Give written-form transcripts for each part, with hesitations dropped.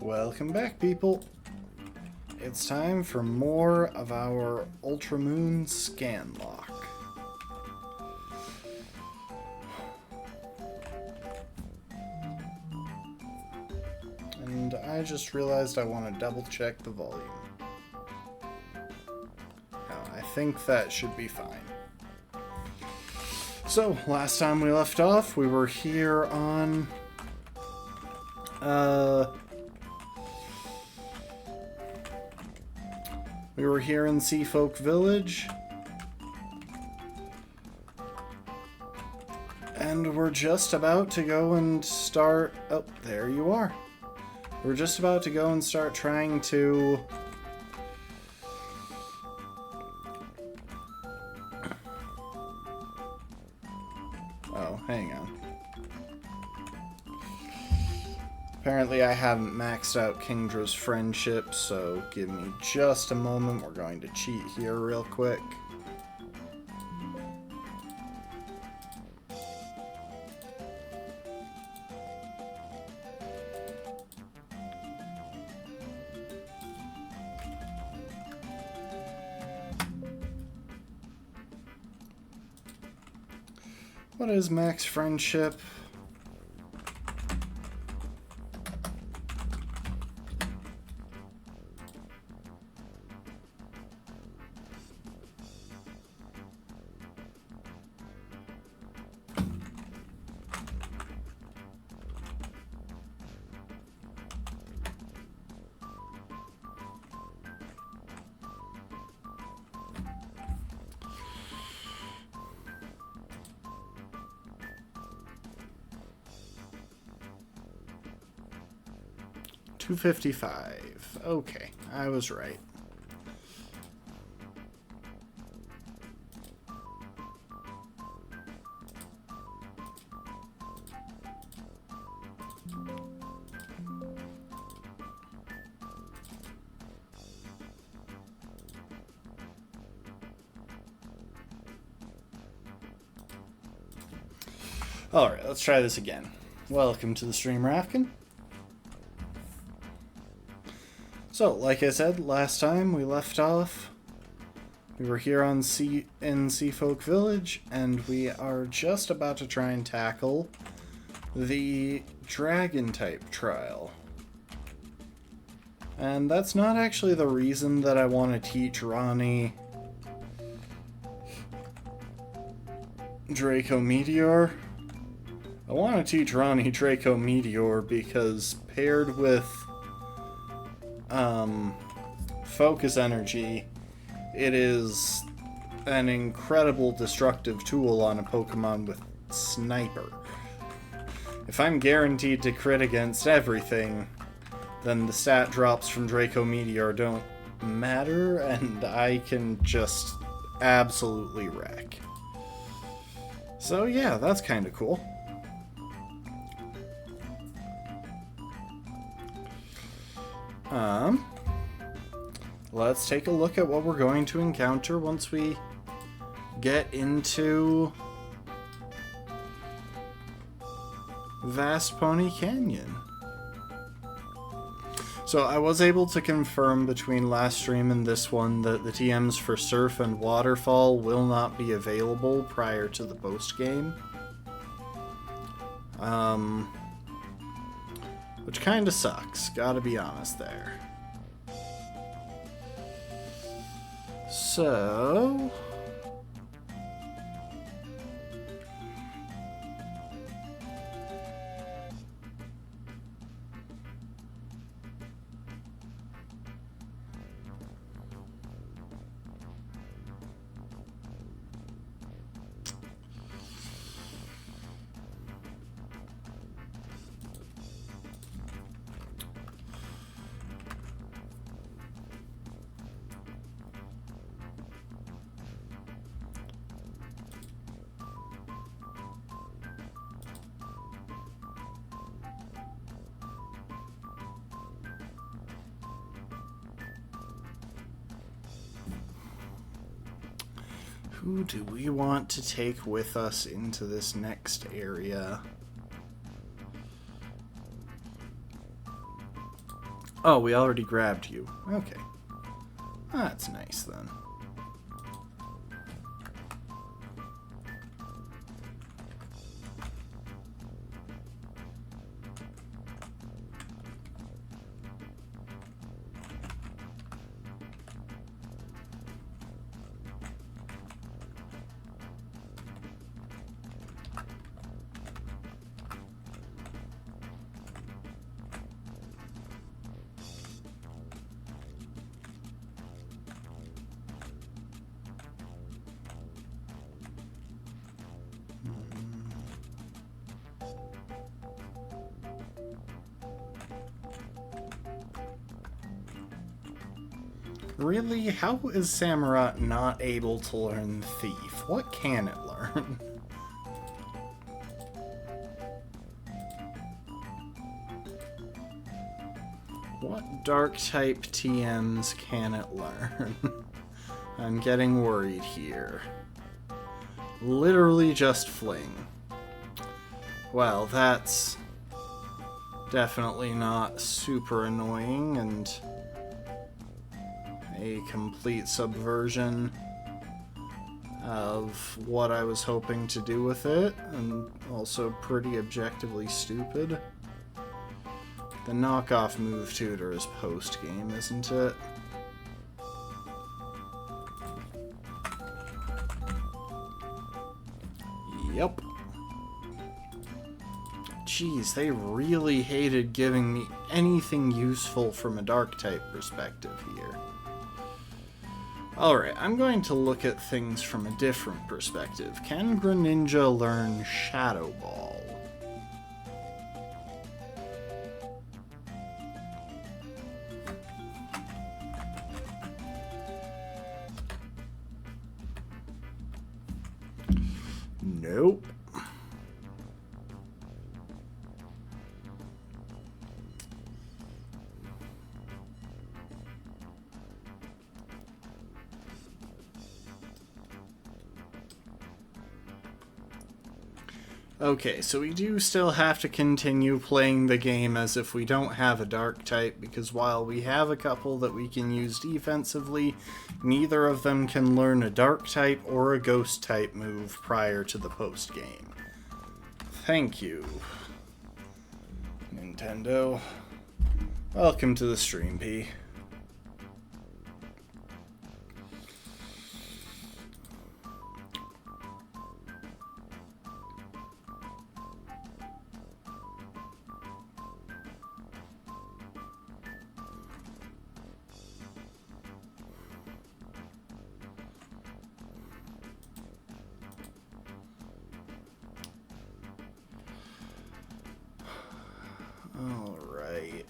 Welcome back, people. It's time for more of our Ultramoon Scanlock. And I just realized I want to double check the volume. Now, I think that should be fine. So, last time we left off, we were here on... we were here in Seafolk Village. And we're just about to go and start... Oh, there you are. We're just about to go and start trying to... Oh, hang on. Apparently I haven't maxed out Kingdra's friendship, so give me just a moment. We're going to cheat here real quick. What is max friendship? $255. Okay, I was right. Alright, let's try this again. Welcome to the stream, Rafkin. So, like I said, last time we left off, we were here on in Seafolk Village, and we are just about to try and tackle the Dragon-type trial. And that's not actually the reason that I want to teach Ronnie Draco Meteor. I want to teach Ronnie Draco Meteor because paired with focus energy, it is an incredible destructive tool on a Pokemon with Sniper. If I'm guaranteed to crit against everything, then the stat drops from Draco Meteor don't matter, and I can just absolutely wreck. So yeah, that's kind of cool. Let's take a look at what we're going to encounter once we get into Vast Pony Canyon. So I was able to confirm between last stream and this one that the TMs for Surf and Waterfall will not be available prior to the post-game. Which kinda sucks, gotta be honest there. So... who do we want to take with us into this next area? Oh, we already grabbed you. Okay. That's nice, then. Really? How is Samurott not able to learn Thief? What can it learn? What dark type TMs can it learn? I'm getting worried here. Literally just Fling. Well, that's definitely not super annoying and a complete subversion of what I was hoping to do with it, and also pretty objectively stupid. The knockoff move tutor is post-game, isn't it? Yep. Jeez, they really hated giving me anything useful from a dark type perspective here. Alright, I'm going to look at things from a different perspective. Can Greninja learn Shadow Ball? Nope. Okay, so we do still have to continue playing the game as if we don't have a dark type, because while we have a couple that we can use defensively, neither of them can learn a dark type or a ghost type move prior to the post game. Thank you, Nintendo. Welcome to the stream, P. Alright.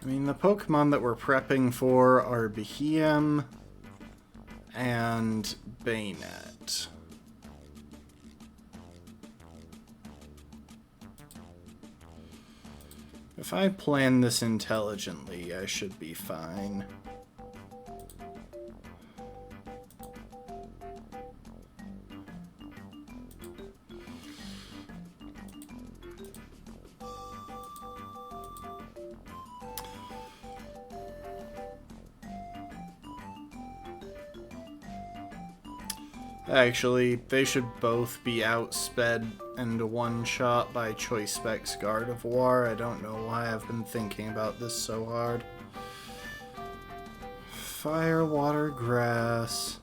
I mean, the Pokemon that we're prepping for are Behem and Bayonet. If I plan this intelligently, I should be fine. Actually, they should both be outsped and one-shot by Choice Specs Gardevoir. I don't know why I've been thinking about this so hard. Fire, Water, Grass,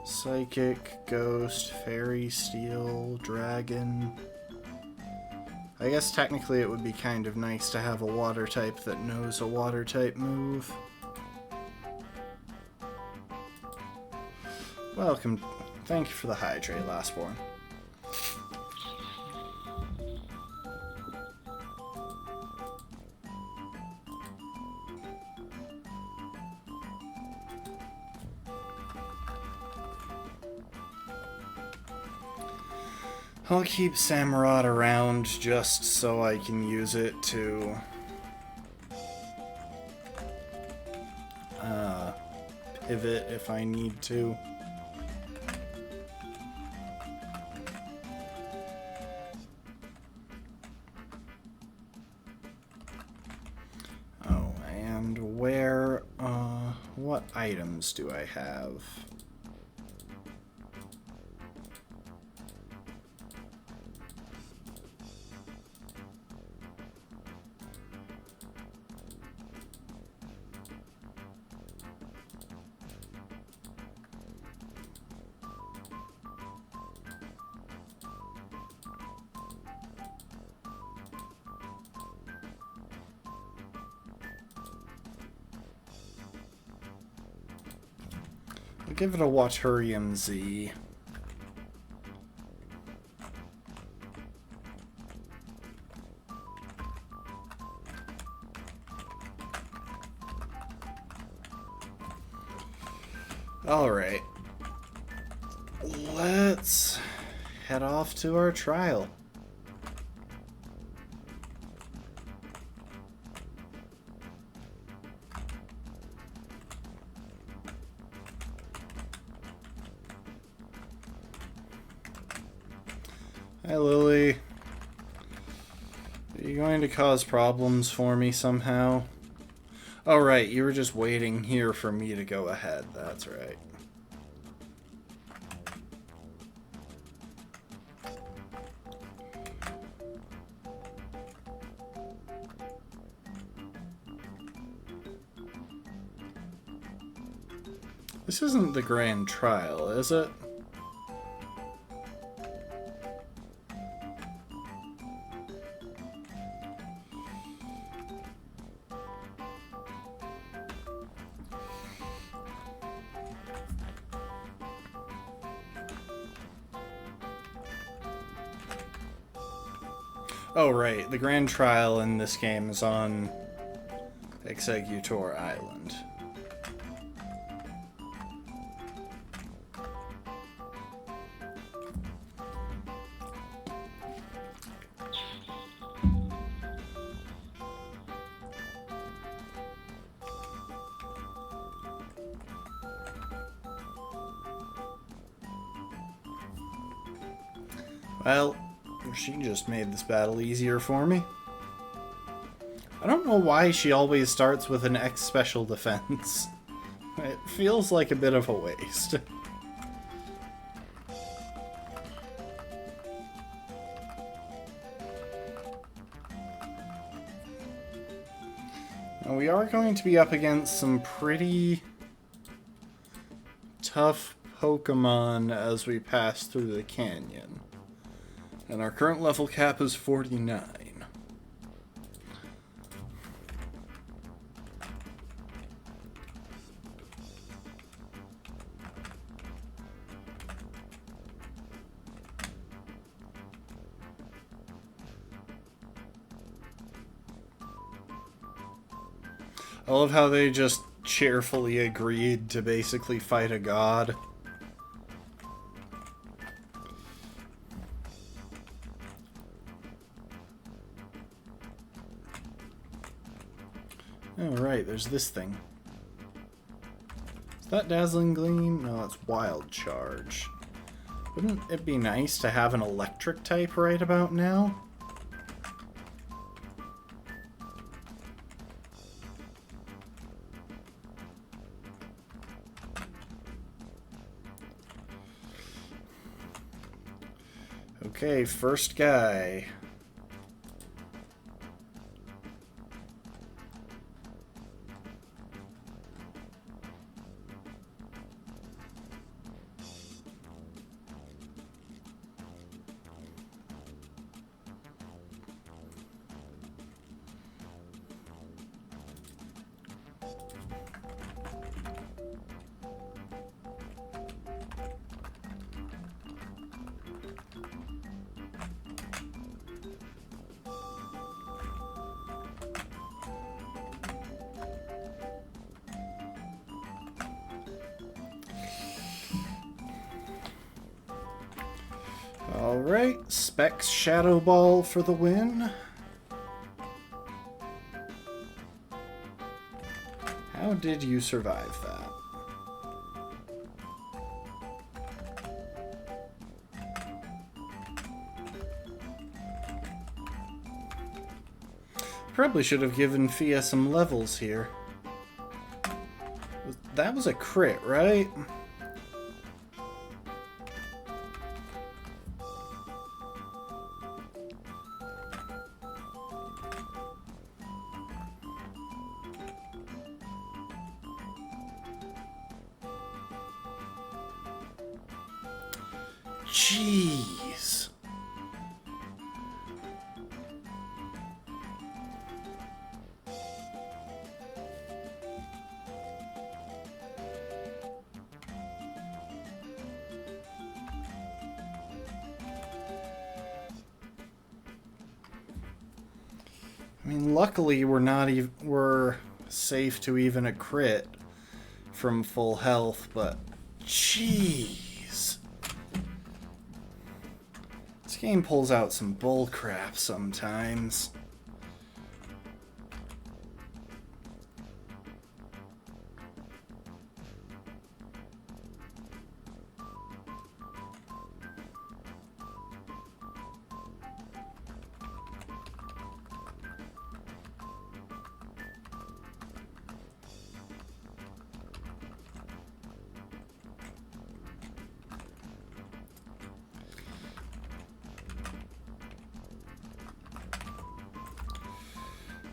Psychic, Ghost, Fairy, Steel, Dragon. I guess technically it would be kind of nice to have a water type that knows a water type move. Welcome. Thank you for the hydrate, Lastborn. I'll keep Samurott around just so I can use it to pivot if I need to. what items do I have? I'll give it a Waturium Z. Alright. Let's head off to our trial. Hi, Lily. Are you going to cause problems for me somehow? Oh, right. You were just waiting here for me to go ahead. That's right. This isn't the grand trial, is it? Oh, right. The grand trial in this game is on Executor Island. Well, she just made this battle easier for me. I don't know why she always starts with an X special defense. It feels like a bit of a waste. Now, we are going to be up against some pretty tough Pokemon as we pass through the canyon. And our current level cap is 49. I love how they just cheerfully agreed to basically fight a god. Oh, right, there's this thing. Is that Dazzling Gleam? No, it's Wild Charge. Wouldn't it be nice to have an electric type right about now? Okay, first guy. Alright, Specs Shadow Ball for the win. How did you survive that? Probably should have given Fia some levels here. that was a crit, right? Jeez. I mean, luckily we're safe to even a crit from full health, but jeez. This game pulls out some bull crap sometimes.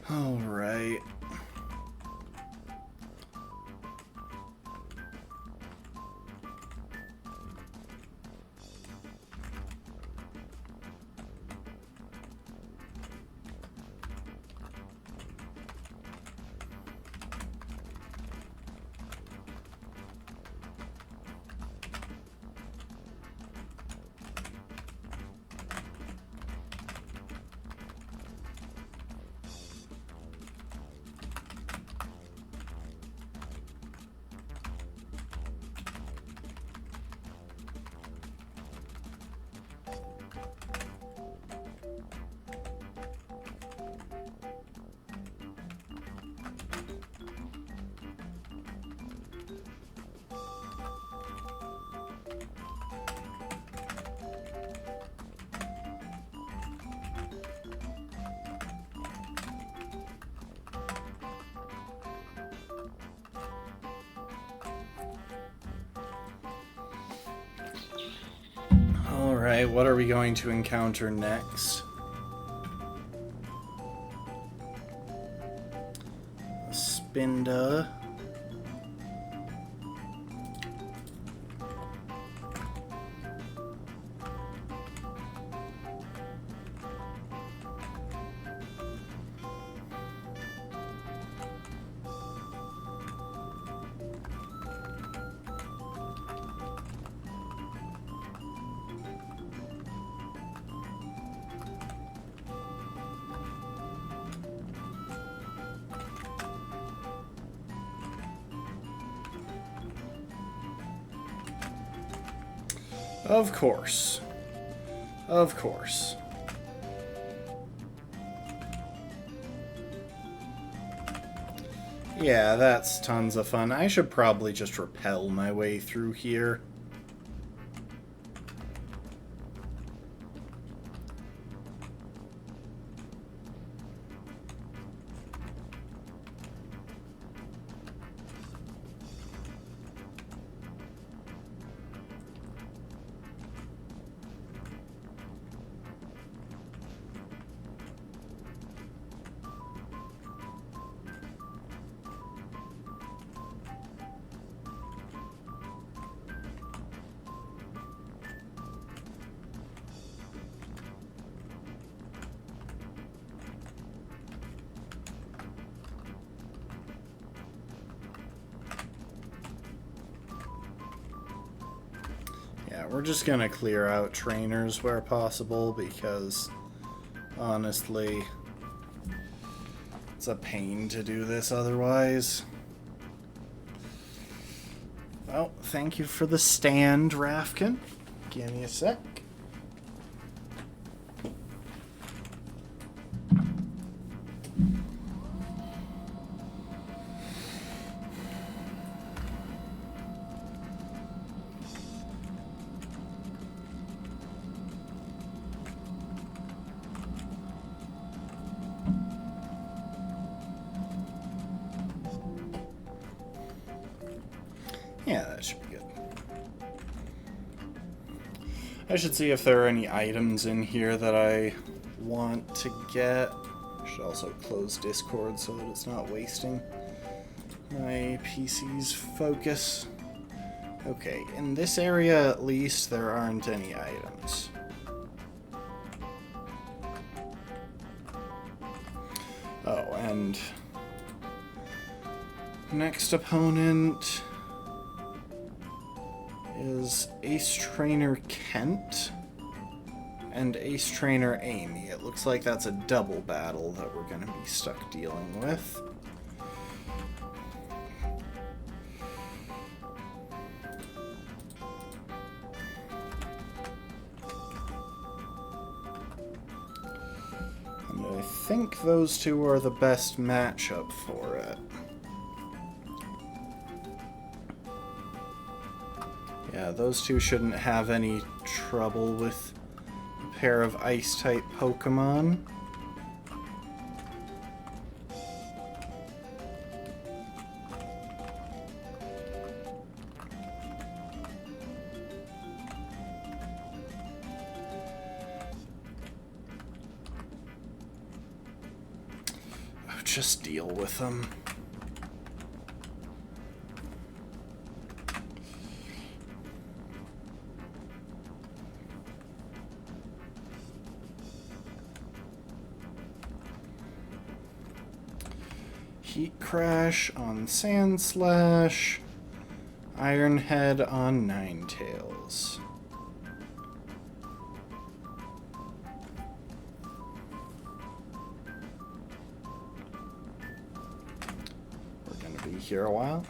All right. Alright, what are we going to encounter next? Spinda. Of course. Of course. Yeah, that's tons of fun. I should probably just rappel my way through here. We're just gonna clear out trainers where possible because, honestly, it's a pain to do this otherwise. Well, thank you for the stand, Rafkin. Give me a sec. Yeah, that should be good. I should see if there are any items in here that I want to get. I should also close Discord so that it's not wasting my PC's focus. Okay, in this area at least there aren't any items. Oh, and next opponent is Ace Trainer Kent and Ace Trainer Amy. It looks like that's a double battle that we're going to be stuck dealing with. And I think those two are the best matchup for it. Yeah, those two shouldn't have any trouble with a pair of Ice-type Pokemon. Oh, just deal with them. Heat Crash on Sandslash, Iron Head on Ninetales. We're gonna be here a while.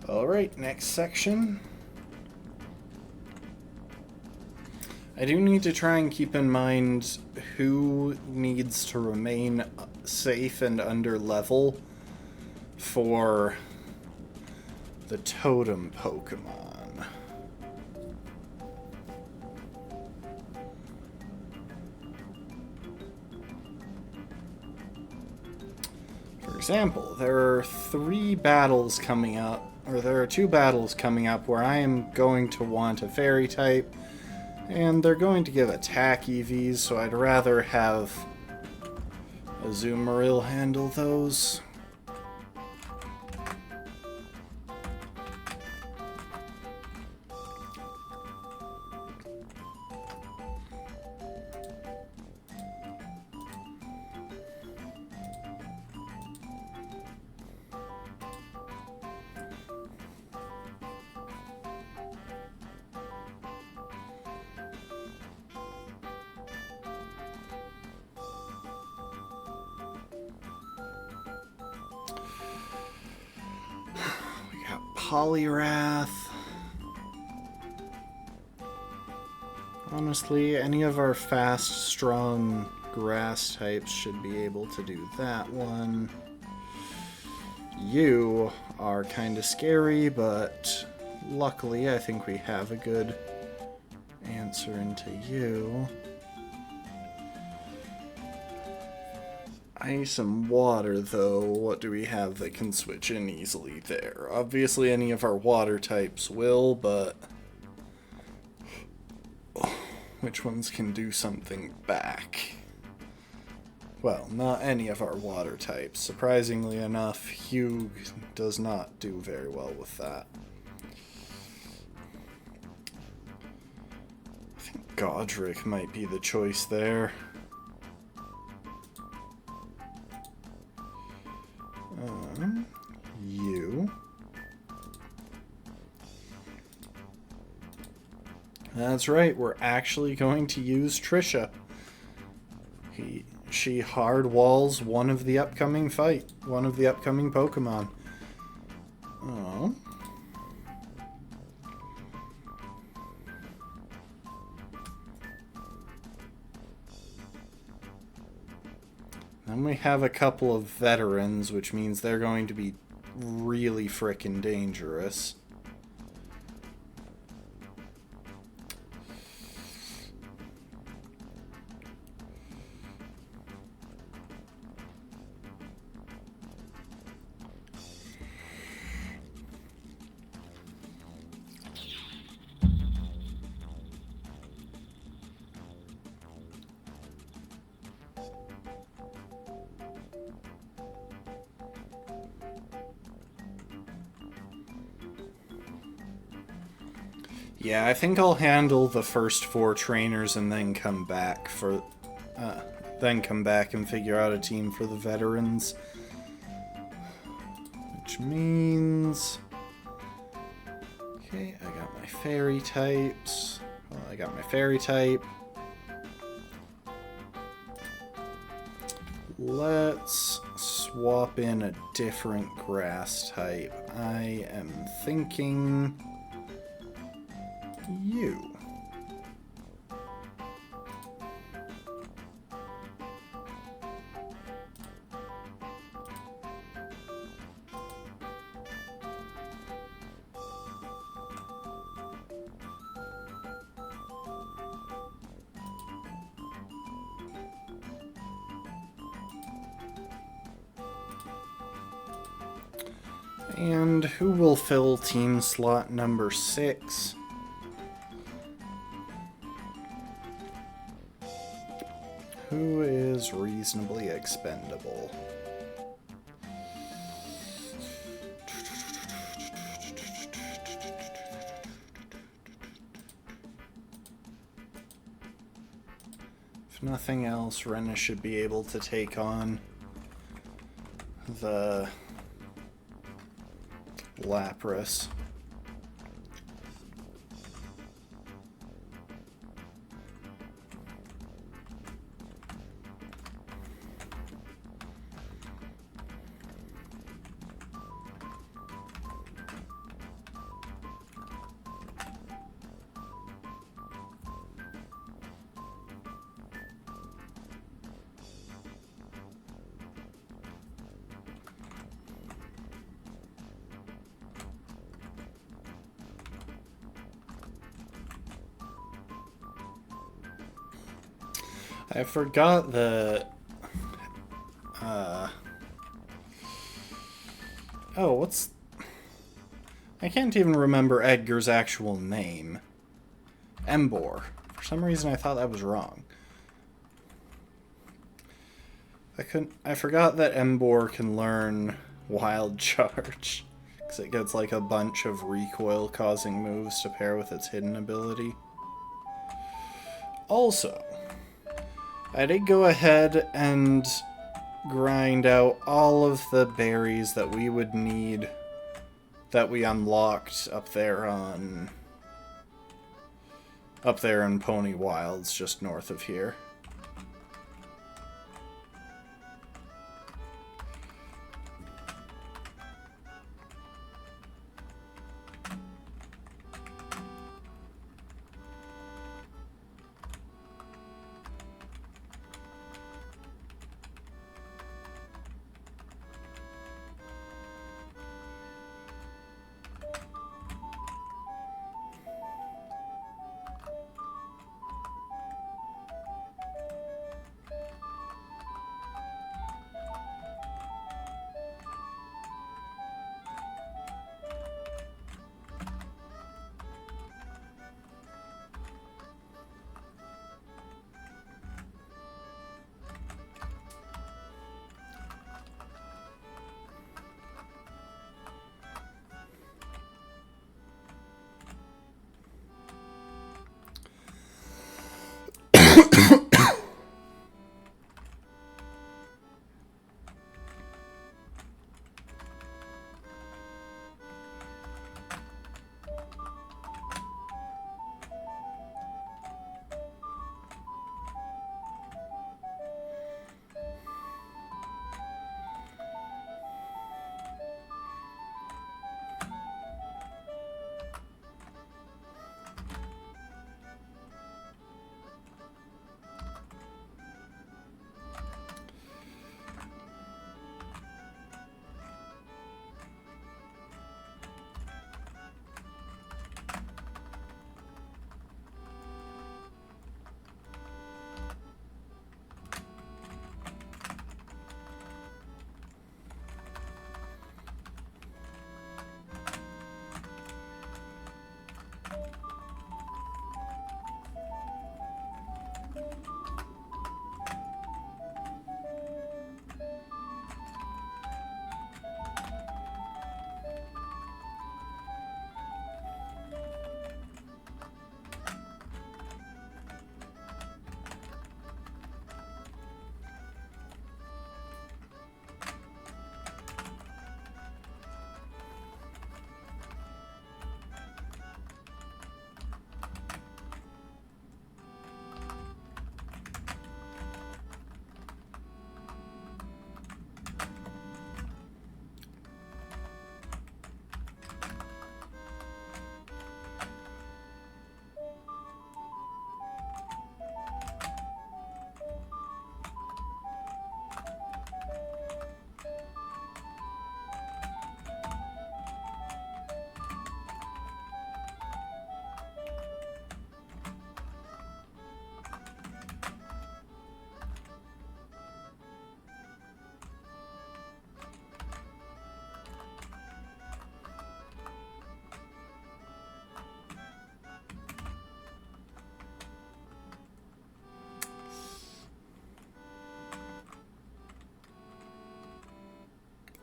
Alright, next section. I do need to try and keep in mind who needs to remain safe and under level for the totem Pokemon. For example, there are 3 battles coming up. Or there are 2 battles coming up where I am going to want a fairy type, and they're going to give attack EVs, so I'd rather have Azumarill handle those. Poliwrath. Honestly, any of our fast, strong grass types should be able to do that one. You are kind of scary, but luckily I think we have a good answer into you. Ice and water, though, what do we have that can switch in easily there? Obviously any of our water types will, but which ones can do something back? Well, not any of our water types. Surprisingly enough, Hugh does not do very well with that. I think Godric might be the choice there. You. That's right, we're actually going to use Trisha. she hard walls one of the upcoming Pokemon. Oh. Then we have a couple of veterans, which means they're going to be really frickin' dangerous. Yeah, I think I'll handle the first 4 trainers and then come back and figure out a team for the veterans. Which means... Okay, I got my fairy types. Well, I got my fairy type. Let's swap in a different grass type. I am thinking... you. And who will fill team slot number 6? Who is reasonably expendable? If nothing else, Rena should be able to take on the Lapras. I forgot the... Oh, what's... I can't even remember Edgar's actual name. Embor. For some reason I thought that was wrong. I forgot that Embor can learn Wild Charge. Because it gets like a bunch of recoil-causing moves to pair with its hidden ability. Also... I did go ahead and grind out all of the berries that we would need that we unlocked up there in Pony Wilds, just north of here.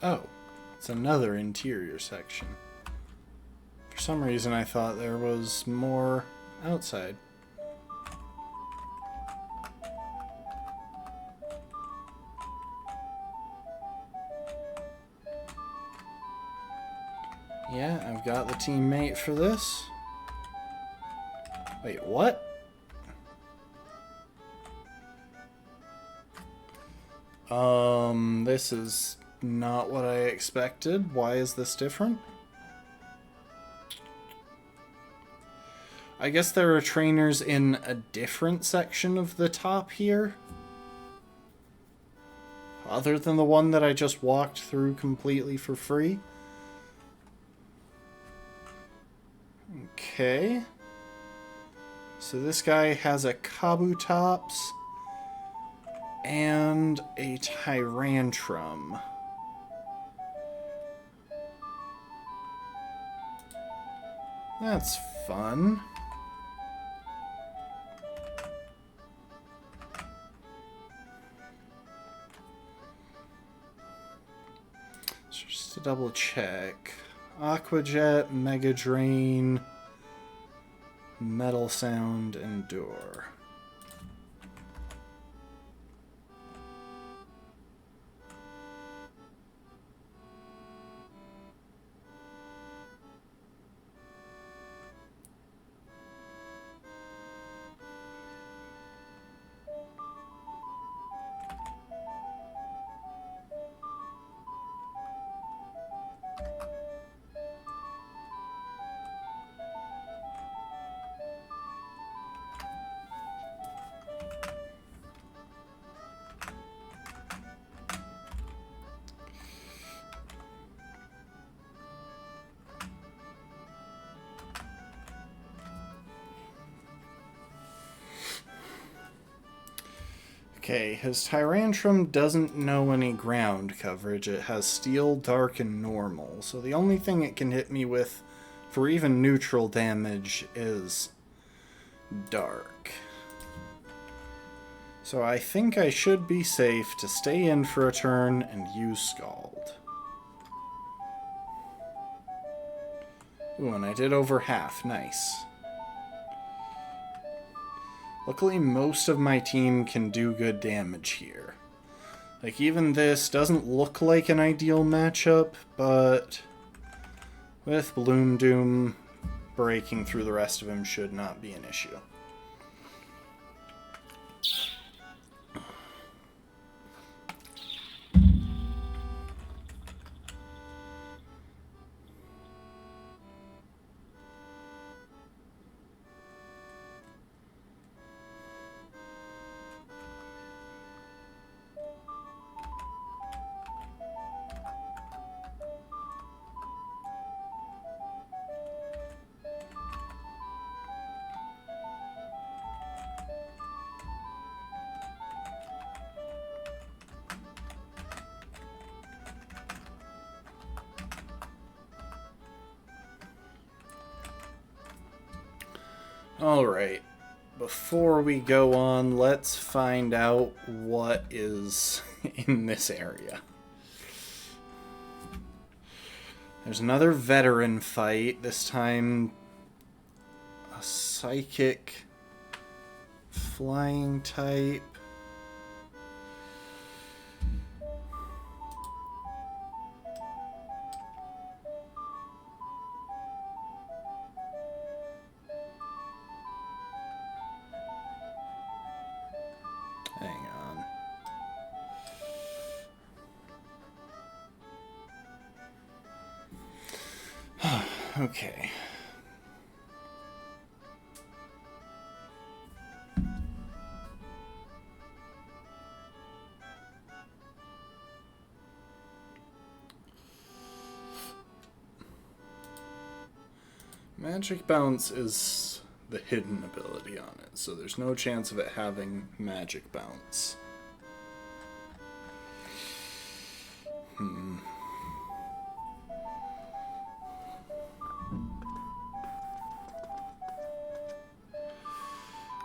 Oh, it's another interior section. For some reason I thought there was more outside. Yeah, I've got the teammate for this. Wait, what? This is not what I expected. Why is this different? I guess there are trainers in a different section of the top here. Other than the one that I just walked through completely for free. Okay. So this guy has a Kabutops and a Tyrantrum. That's fun. So just to double check. Aqua Jet, Mega Drain, Metal Sound, Endure. Okay, his Tyrantrum doesn't know any ground coverage. It has Steel, Dark, and Normal. So the only thing it can hit me with for even neutral damage is Dark. So I think I should be safe to stay in for a turn and use Scald. Ooh, and I did over half. Nice. Luckily, most of my team can do good damage here. Like, even this doesn't look like an ideal matchup, but with Bloom Doom, breaking through the rest of him should not be an issue. Alright, before we go on, let's find out what is in this area. There's another veteran fight, this time a psychic flying type. Hang on. Okay. Magic Bounce is the hidden ability on it, so there's no chance of it having Magic Bounce.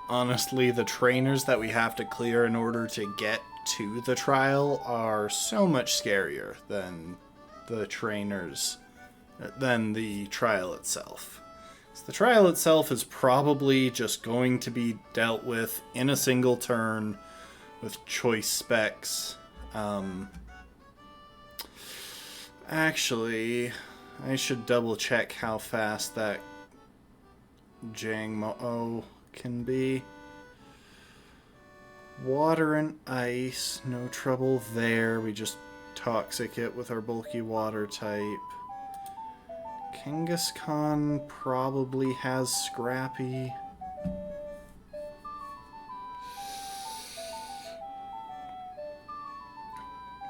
Honestly, the trainers that we have to clear in order to get to the trial are so much scarier than the trainers than the trial itself. So the trial itself is probably just going to be dealt with in a single turn with choice specs. Actually, I should double check how fast that Jangmo can be. Water and ice, no trouble there. We just toxic it with our bulky water type. Kangaskhan probably has Scrappy.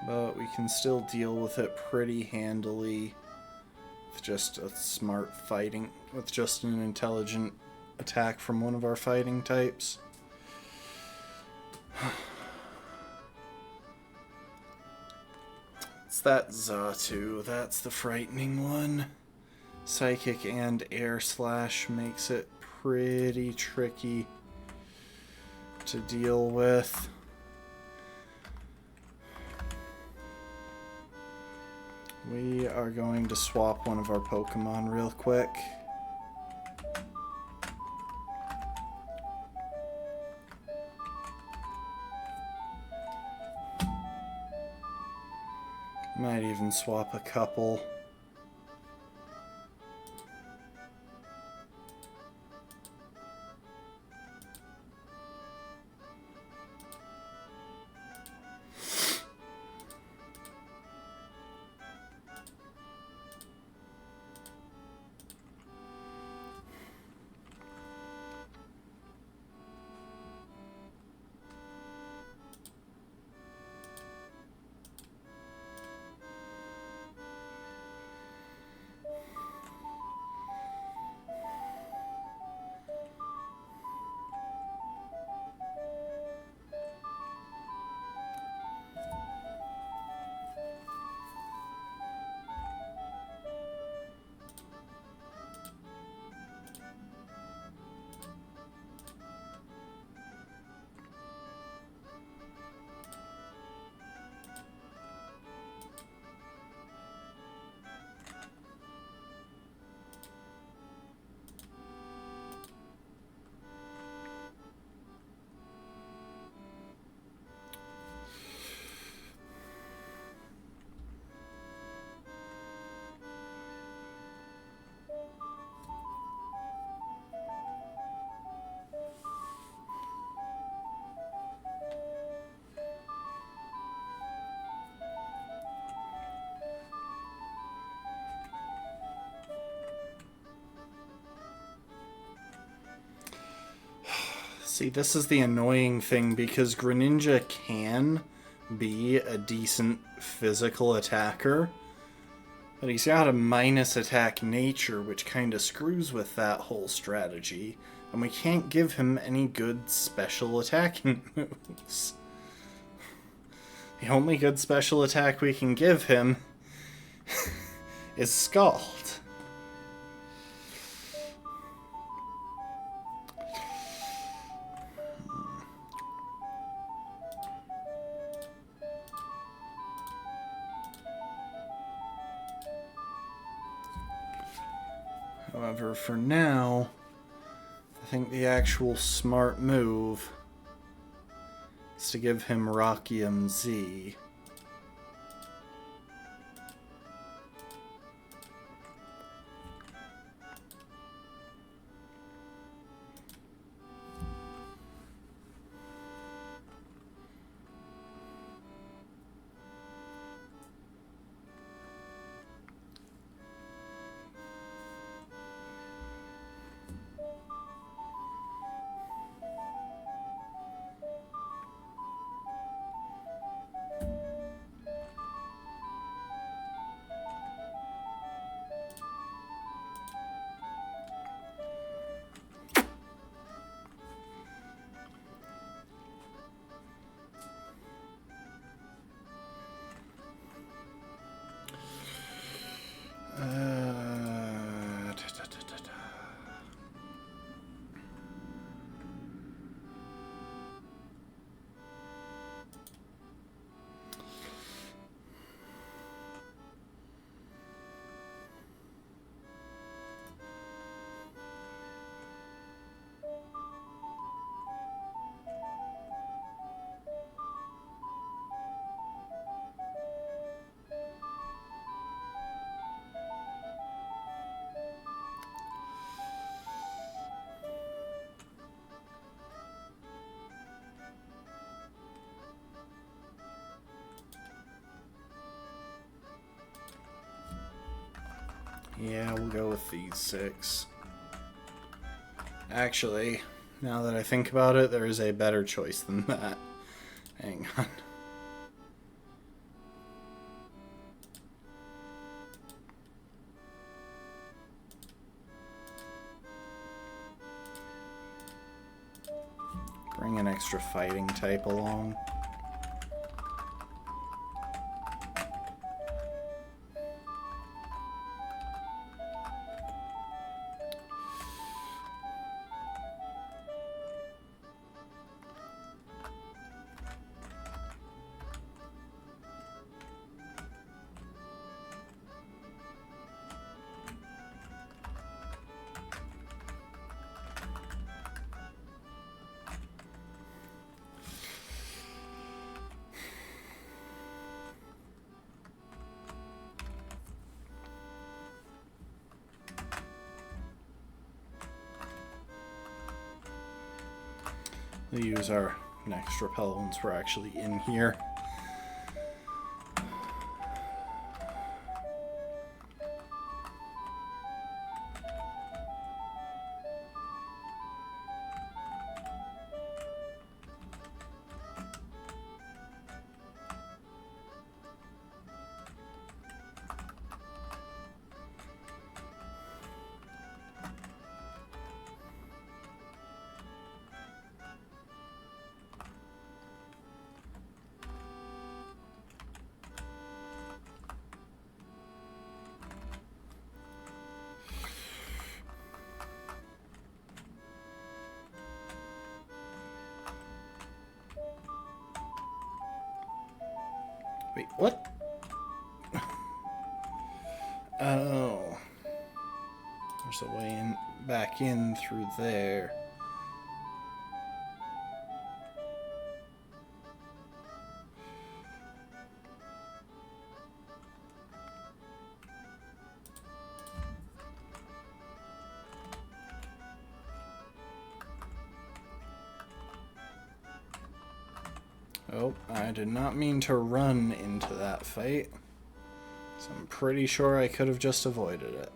But we can still deal with it pretty handily with just a smart fighting, with just an intelligent attack from one of our fighting types. It's that Xatu, that's the frightening one. Psychic and Air Slash makes it pretty tricky to deal with. We are going to swap one of our Pokemon real quick. Might even swap a couple. See, this is the annoying thing, because Greninja can be a decent physical attacker, but he's got a minus attack nature, which kind of screws with that whole strategy, and we can't give him any good special attacking moves. The only good special attack we can give him is Scald. However, for now, I think the actual smart move is to give him Rockium Z. Yeah, we'll go with these 6. Actually, now that I think about it, there is a better choice than that. Hang on. Bring an extra fighting type along. We'll use our next repel once we're actually in here. Wait, what? Oh. There's a way in, back in through there. Oh, I did not mean to run into that fight. So I'm pretty sure I could have just avoided it.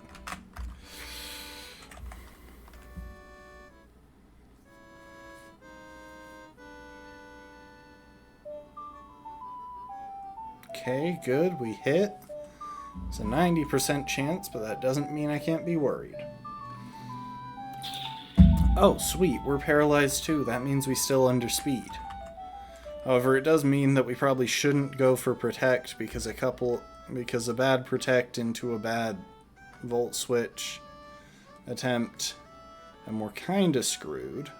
Okay, good, we hit. It's a 90% chance, but that doesn't mean I can't be worried. Oh, sweet, we're paralyzed too. That means we still underspeed. However, it does mean that we probably shouldn't go for Protect because a bad Protect into a bad Volt Switch attempt, and we're kinda screwed.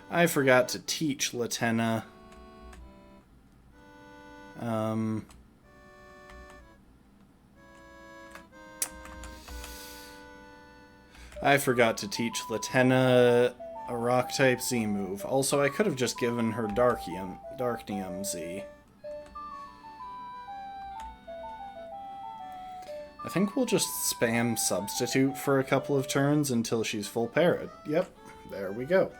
I forgot to teach Latenna. I forgot to teach Latenna a Rock-type Z move. Also, I could have just given her Darknium Z. I think we'll just spam Substitute for a couple of turns until she's full parried. Yep, there we go.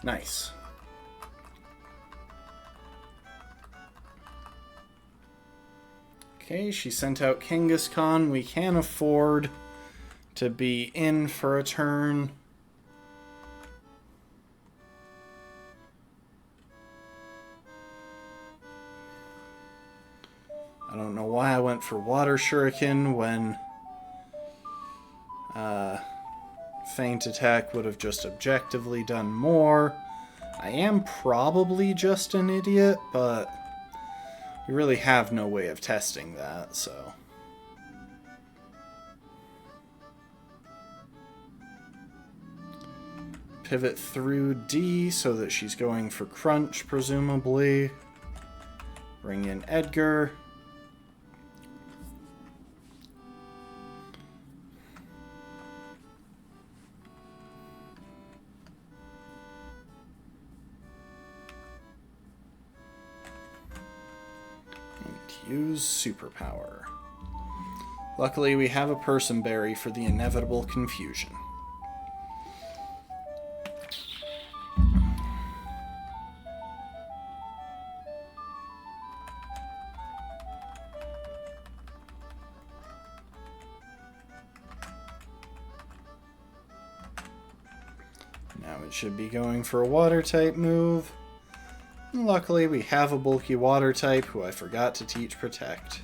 Nice. Okay, she sent out Kangaskhan. We can afford to be in for a turn. I don't know why I went for Water Shuriken when Feint Attack would have just objectively done more. I am probably just an idiot, but we really have no way of testing that, so. Pivot through D so that she's going for Crunch, presumably. Bring in Edgar. Use Superpower. Luckily, we have a person berry for the inevitable confusion. Now it should be going for a water type move. And luckily, we have a bulky water type who I forgot to teach Protect.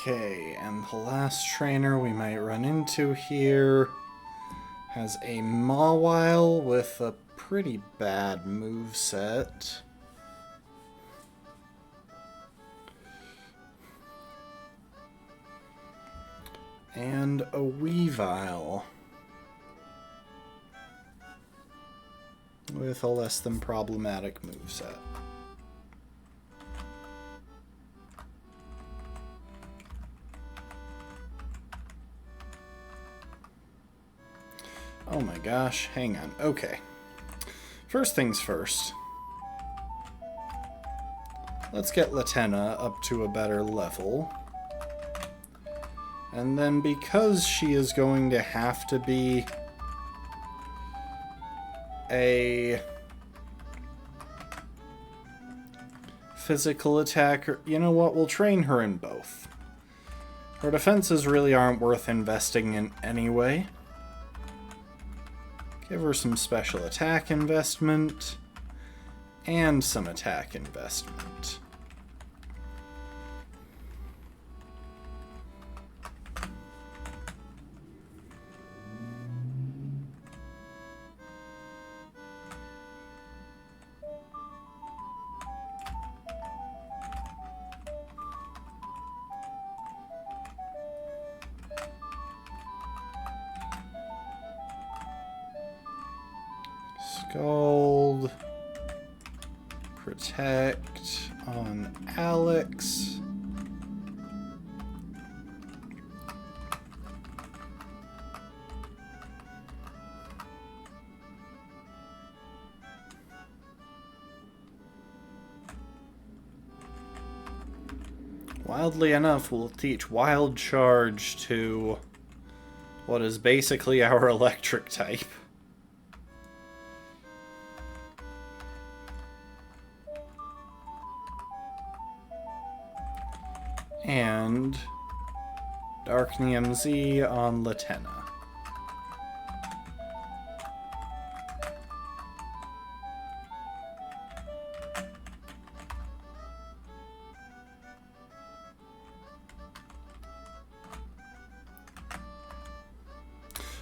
Okay, and the last trainer we might run into here has a Mawile with a pretty bad moveset. And a Weavile with a less than problematic moveset. Oh my gosh, hang on. Okay. First things first. Let's get Latena up to a better level. And then because she is going to have to be a physical attacker, you know what, we'll train her in both. Her defenses really aren't worth investing in anyway. Give her some special attack investment and some attack investment. Scald, Protect on Alex. Wildly enough, we'll teach Wild Charge to what is basically our electric type. And Darknium Z on Latena.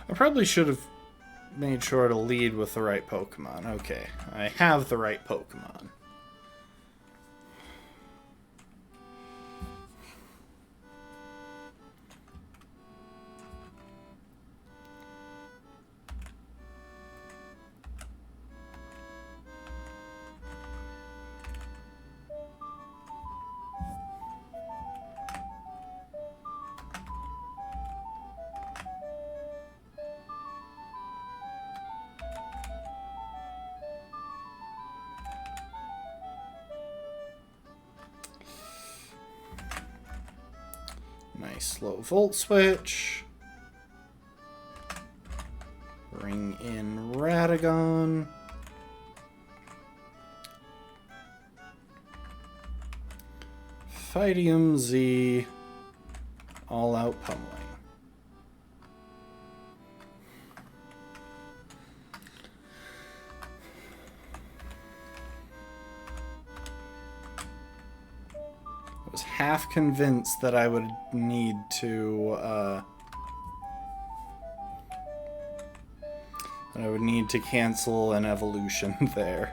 I probably should have made sure to lead with the right Pokemon. Okay, I have the right Pokemon. Nice slow Volt Switch. Bring in Radagon. Fightium Z. All out pummeling. I was half convinced that I would need to cancel an evolution there.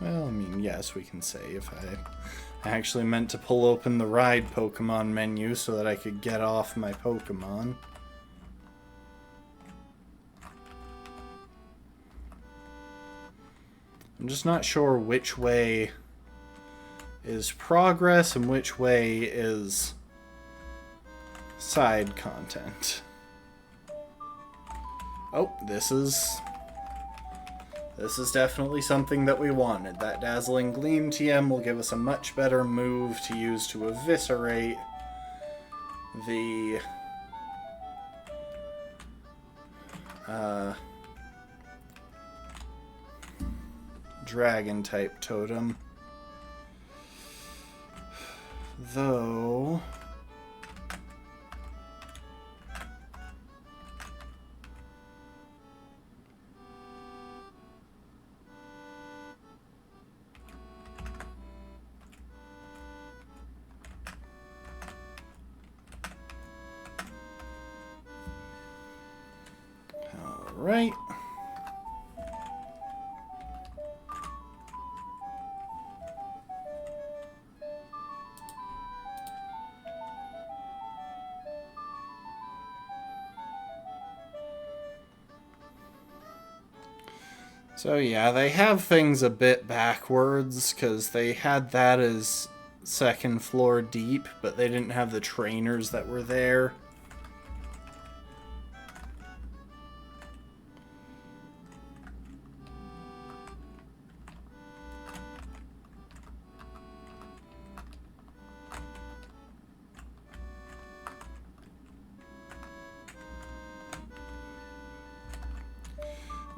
Well, I mean, yes, we can save. I actually meant to pull open the ride Pokemon menu so that I could get off my Pokemon. I'm just not sure which way is progress and which way is side content. Oh, this is definitely something that we wanted. That Dazzling Gleam TM will give us a much better move to use to eviscerate the dragon type totem. Though right. So yeah, they have things a bit backwards, because they had that as second floor deep, but they didn't have the trainers that were there.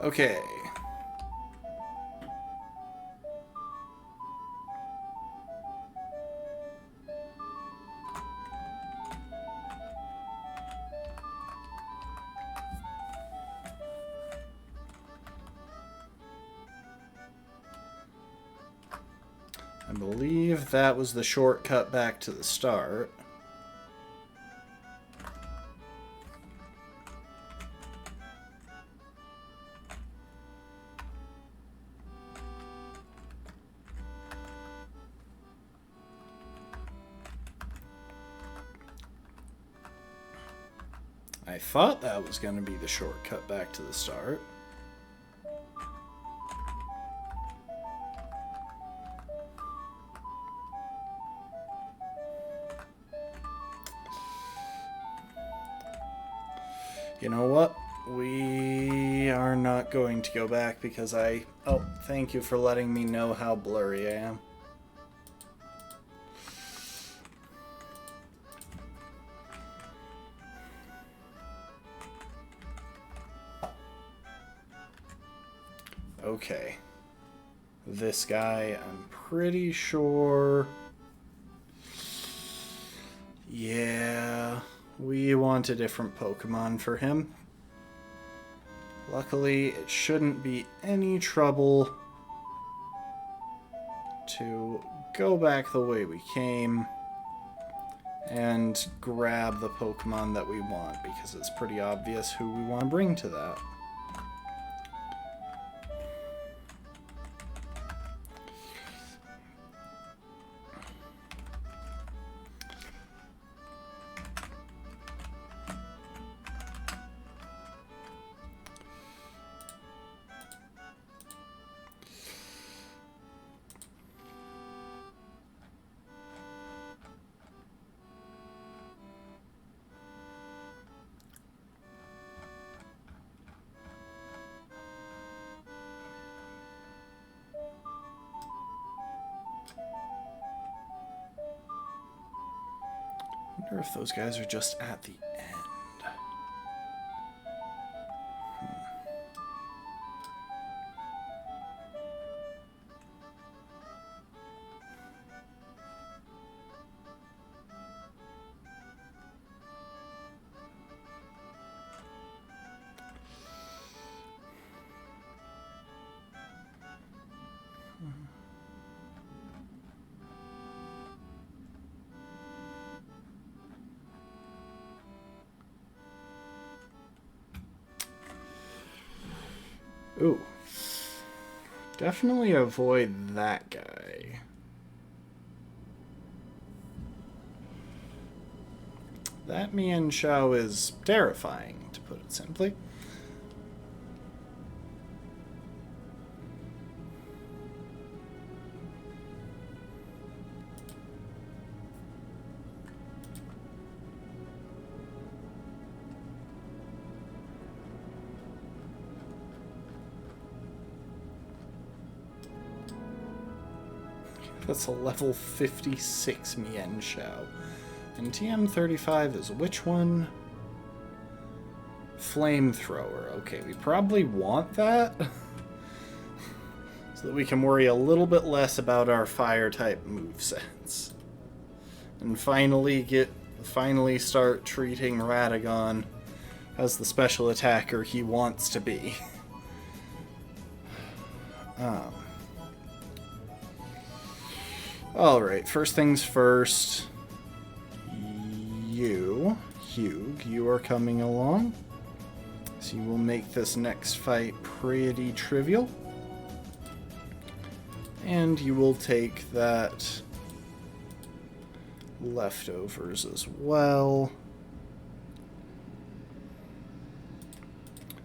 Okay. I believe that was the shortcut back to the start. I thought that was going to be the shortcut back to the start. You know what? We are not going to go back because Oh, thank you for letting me know how blurry I am. Okay. This guy, I'm pretty sure... Yeah... We want a different Pokemon for him. Luckily, it shouldn't be any trouble to go back the way we came and grab the Pokemon that we want, because it's pretty obvious who we want to bring to that. wonder if those guys are just at the end. Ooh. Definitely avoid that guy. That Mian Shao is terrifying, to put it simply. That's a level 56 Mian Shao. And TM35 is which one? Flamethrower. Okay, we probably want that. So that we can worry a little bit less about our fire-type movesets. And finally start treating Radagon as the special attacker he wants to be. Alright, first things first. Hugh, you are coming along. So you will make this next fight pretty trivial. And you will take that leftovers as well.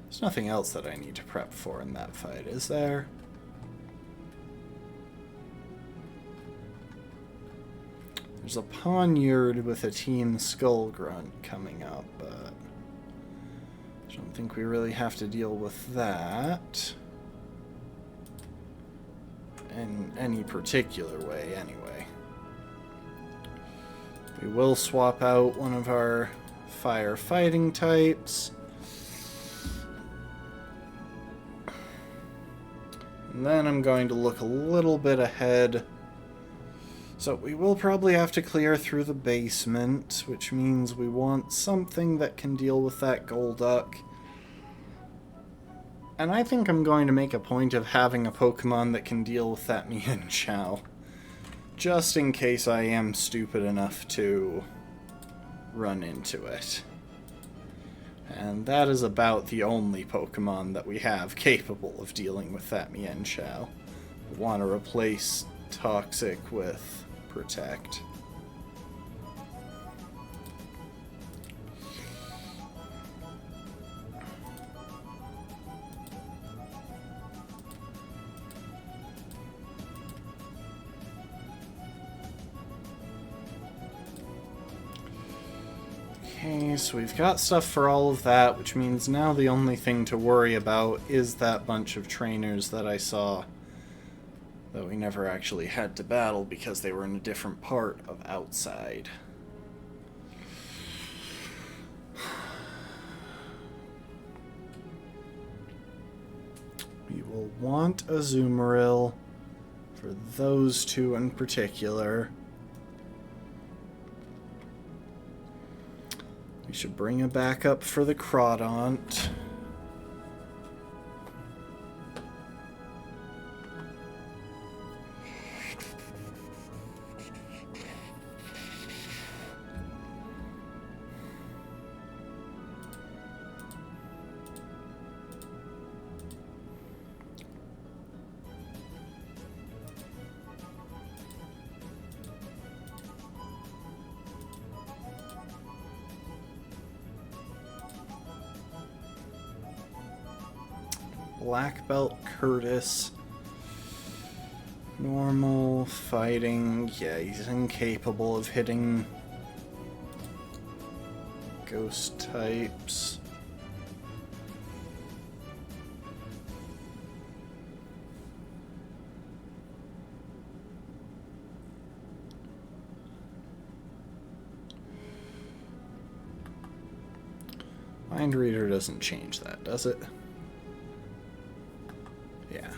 There's nothing else that I need to prep for in that fight, is there? There's a Poniard with a Team Skullgrunt coming up, but I don't think we really have to deal with that in any particular way, anyway. We will swap out one of our firefighting types. And then I'm going to look a little bit ahead. So we will probably have to clear through the basement, which means we want something that can deal with that Golduck. And I think I'm going to make a point of having a Pokemon that can deal with that Mian Shao. Just in case I am stupid enough to run into it. And that is about the only Pokemon that we have capable of dealing with that Mian Shao. We want to replace Toxic with Protect. Okay, so we've got stuff for all of that, which means now the only thing to worry about is that bunch of trainers that I saw that we never actually had to battle because they were in a different part of outside. We will want a Azumarill for those two in particular. We should bring a backup for the Crawdaunt. Black Belt Curtis. Normal fighting. Yeah, he's incapable of hitting ghost types. Mind Reader doesn't change that, does it? Yeah.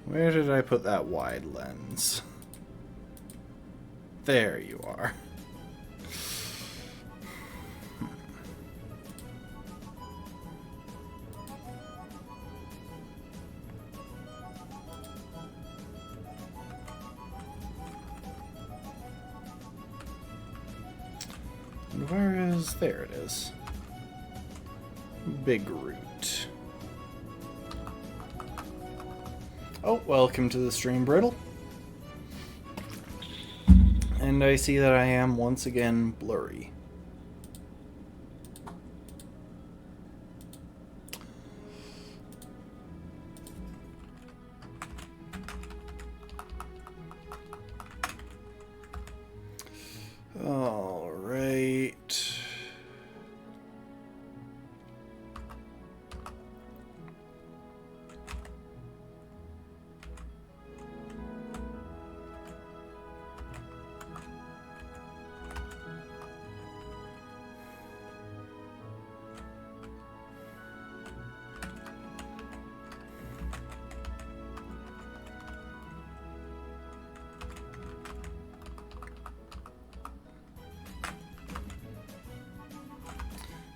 Where did I put that wide lens? There you are. And where is... there it is. Big Root. Oh, welcome to the stream, Brittle. And I see that I am once again blurry. All right.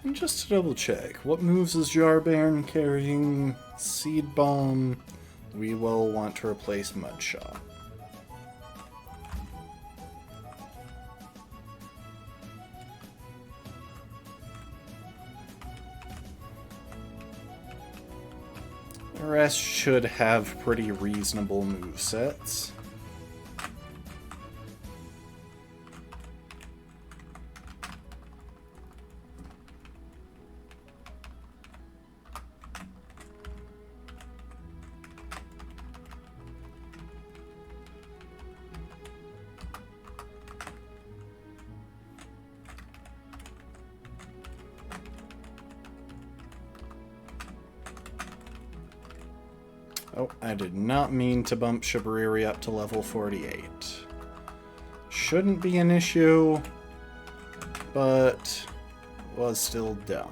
And just to double check, what moves is Jarbairn carrying? Seed Bomb. We will want to replace Mudshot. The rest should have pretty reasonable movesets. Oh, I did not mean to bump Shibariri up to level 48. Shouldn't be an issue, but was still dumb.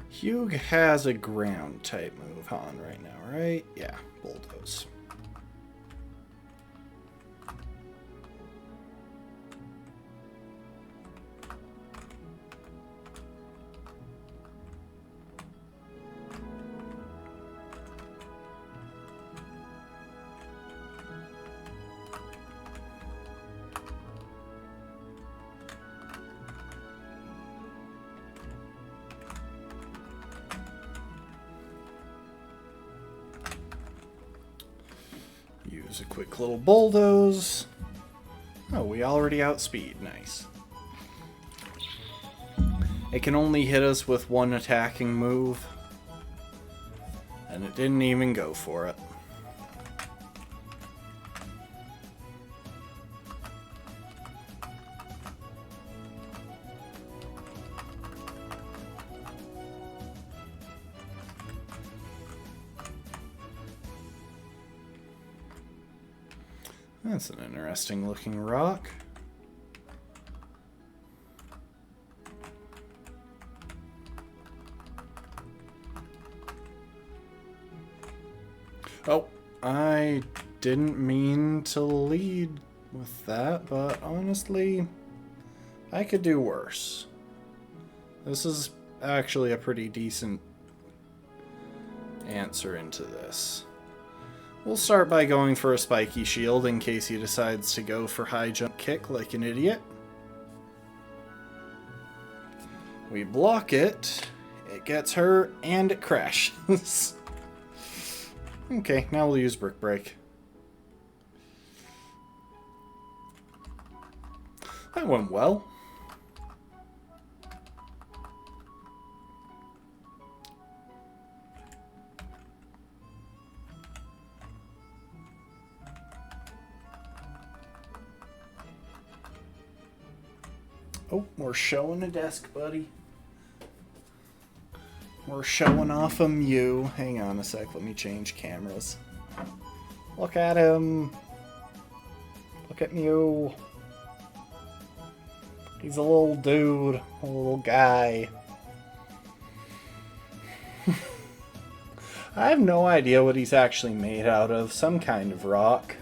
Hugh has a ground type move on right now, right? Yeah, Bulldoze. Use a quick little bulldoze. Oh, we already outspeed. Nice. It can only hit us with one attacking move. And it didn't even go for it. That's an interesting looking rock. Oh, I didn't mean to lead with that, but honestly, I could do worse. This is actually a pretty decent answer into this. We'll start by going for a spiky shield in case he decides to go for high jump kick like an idiot. We block it, it gets hurt, and it crashes. Okay, now we'll use Brick Break. That went well. Oh, we're showing a desk, buddy. We're showing off a Mew. Hang on a sec, let me change cameras. Look at him. Look at Mew. He's a little dude, a little guy. I have no idea what he's actually made out of. Some kind of rock.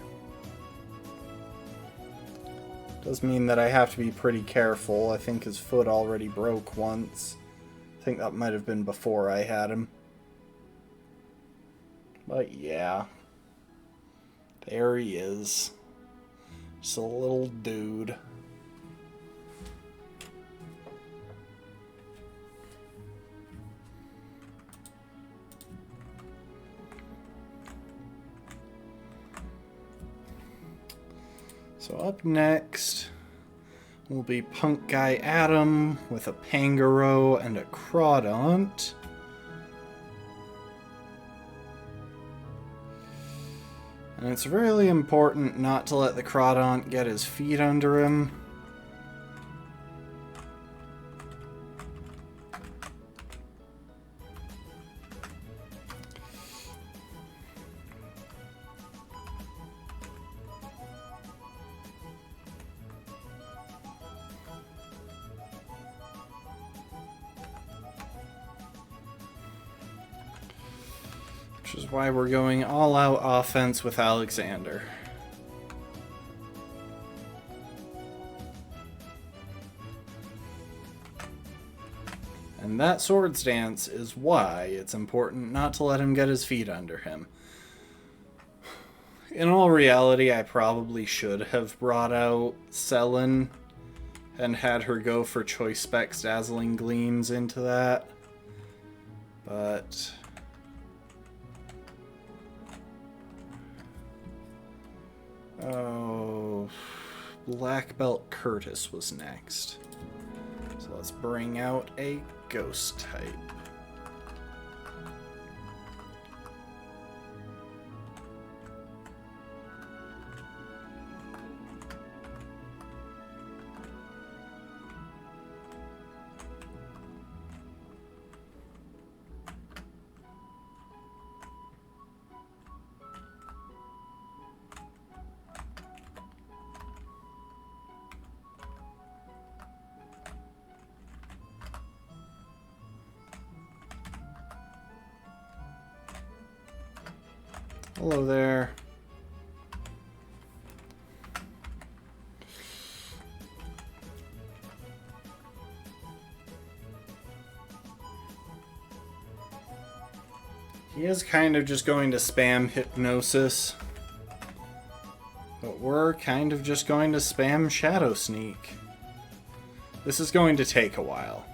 Does mean that I have to be pretty careful. I think his foot already broke once. I think that might have been before I had him. But yeah. There he is. Just a little dude. So up next will be Punk Guy Adam with a Pangoro and a Crawdaunt. And it's really important not to let the Crawdaunt get his feet under him. Which is why we're going all-out offense with Alexander. And that Swords Dance is why it's important not to let him get his feet under him. In all reality, I probably should have brought out Selin and had her go for Choice Specs Dazzling Gleams into that. But oh, Black Belt Curtis was next. So let's bring out a ghost type. Hello there. He is kind of just going to spam Hypnosis. But we're kind of just going to spam Shadow Sneak. This is going to take a while.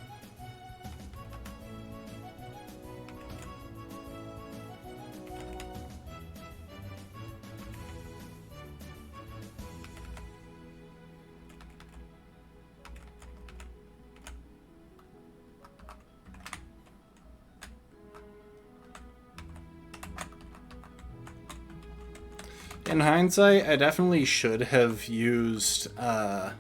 In hindsight, I definitely should have used, I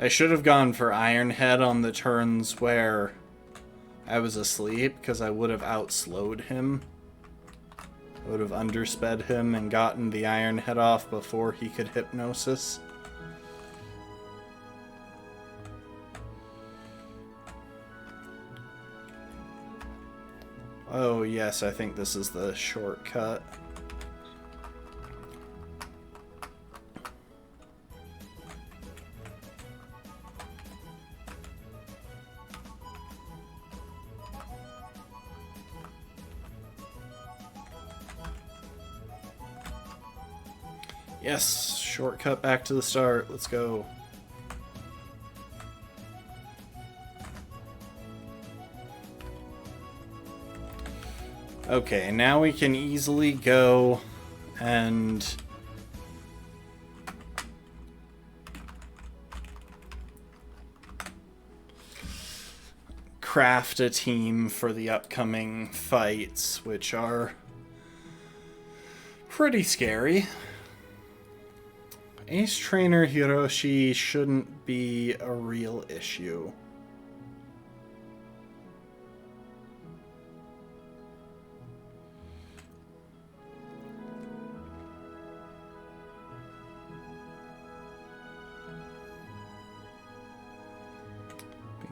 should have gone for Iron Head on the turns where I was asleep, because I would have outslowed him. I would have undersped him and gotten the Iron Head off before he could Hypnosis. Oh yes, I think this is the shortcut. Yes, shortcut back to the start. Let's go. Okay, now we can easily go and craft a team for the upcoming fights, which are pretty scary. Ace Trainer Hiroshi shouldn't be a real issue.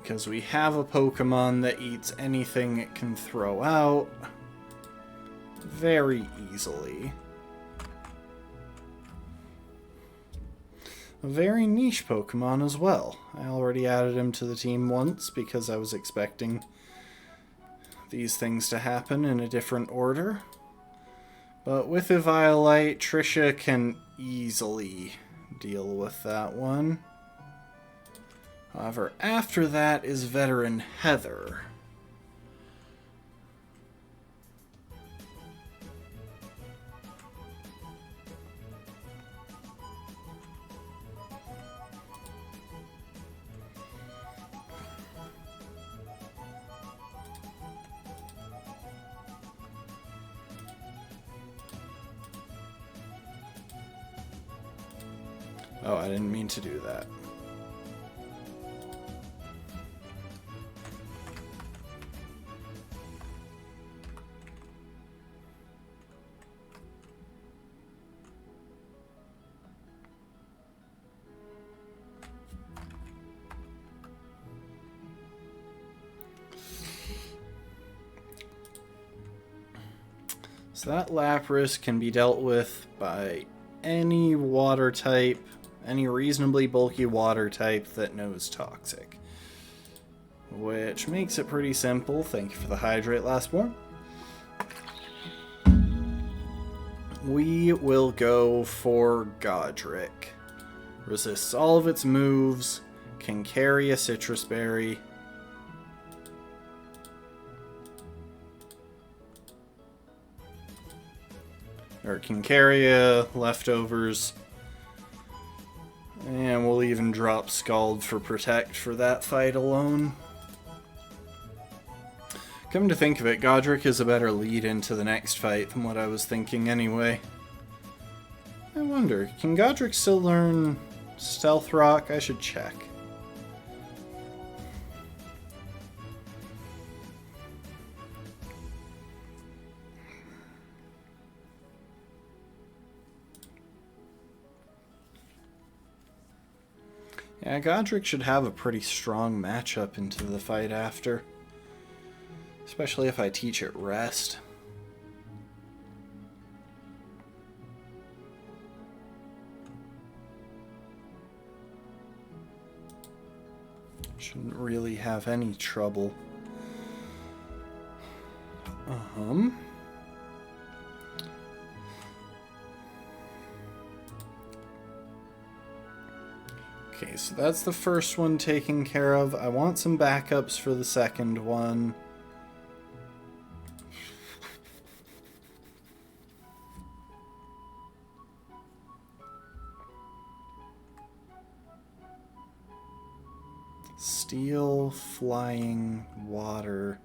Because we have a Pokemon that eats anything it can throw out very easily. A very niche Pokemon as well. I already added him to the team once because I was expecting these things to happen in a different order. But with Eviolite, Trisha can easily deal with that one. However, after that is Veteran Heather. Oh, I didn't mean to do that. So that Lapras can be dealt with by any water type, any reasonably bulky water type that knows Toxic. Which makes it pretty simple. Thank you for the Hydrate, Lastborn. We will go for Godric. Resists all of its moves, can carry a Citrus Berry. Or can carry leftovers. And we'll even drop Scald for Protect for that fight alone. Come to think of it, Godric is a better lead into the next fight than what I was thinking anyway. I wonder, can Godric still learn Stealth Rock? I should check. Yeah, Godric should have a pretty strong matchup into the fight after. Especially if I teach it Rest. Shouldn't really have any trouble. Okay, so that's the first one taken care of. I want some backups for the second one. Steel, Flying, Water.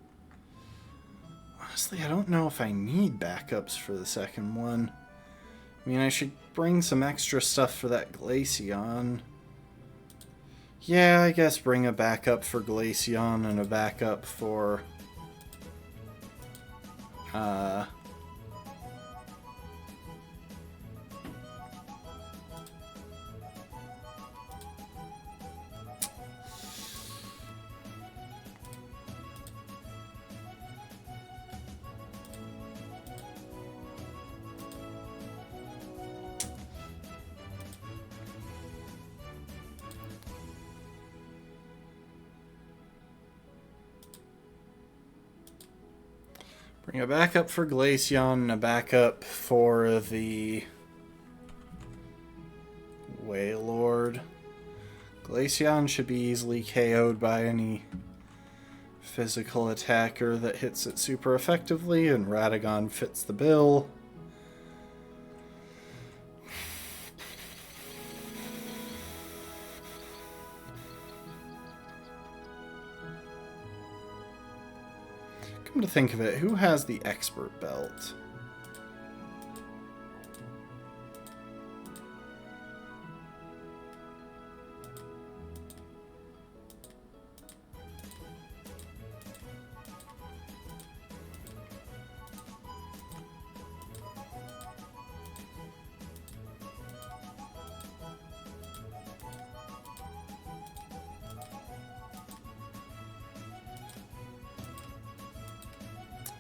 Honestly, I don't know if I need backups for the second one. I mean, I should bring some extra stuff for that Glaceon. Yeah, I guess bring a backup for Glaceon and a backup for... Bring a backup for Glaceon and a backup for the Wailord. Glaceon should be easily KO'd by any physical attacker that hits it super effectively, and Radagon fits the bill. Come to think of it, who has the expert belt?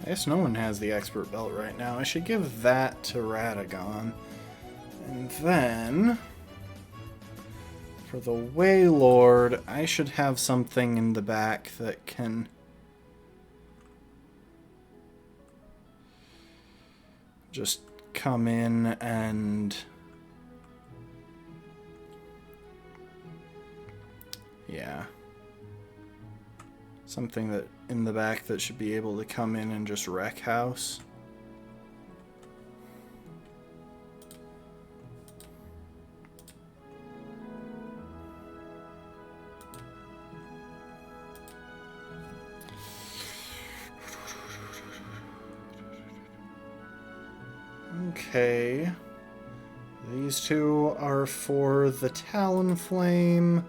I guess no one has the expert belt right now. I should give that to Radagon. And then, for the Wailord, I should have something in the back that can just come in and... yeah. Something that in the back that should be able to come in and just wreck house. Okay. These two are for the Talonflame.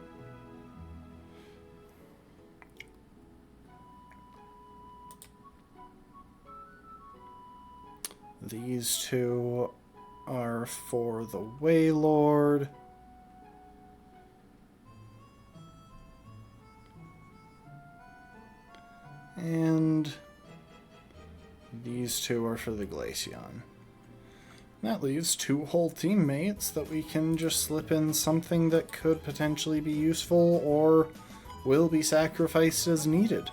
These two are for the Wailord. And these two are for the Glaceon. That leaves two whole teammates that we can just slip in something that could potentially be useful or will be sacrificed as needed.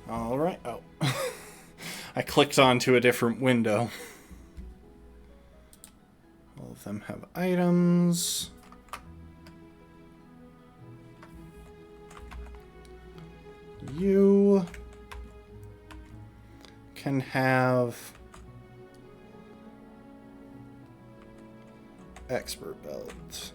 Alright, oh. I clicked onto a different window. All of them have items. You can have expert belt.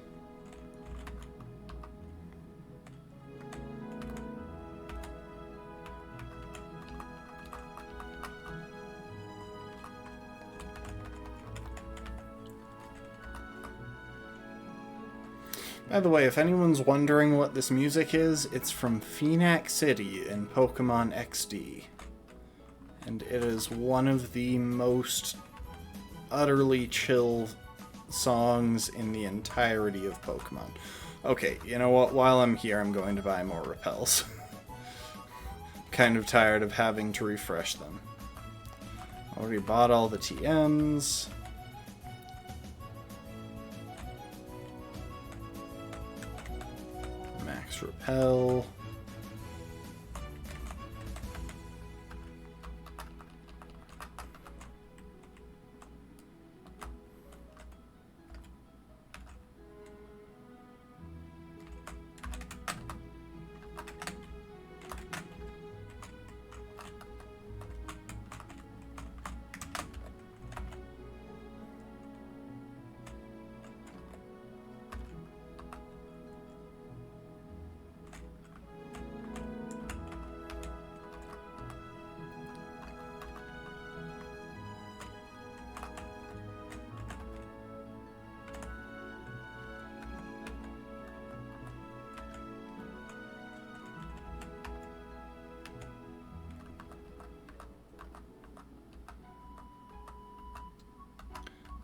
By the way, if anyone's wondering what this music is, it's from Phoenix City in Pokemon XD. And it is one of the most utterly chill songs in the entirety of Pokemon. Okay, you know what? While I'm here, I'm going to buy more repels. Kind of tired of having to refresh them. Already bought all the TMs. Max repel.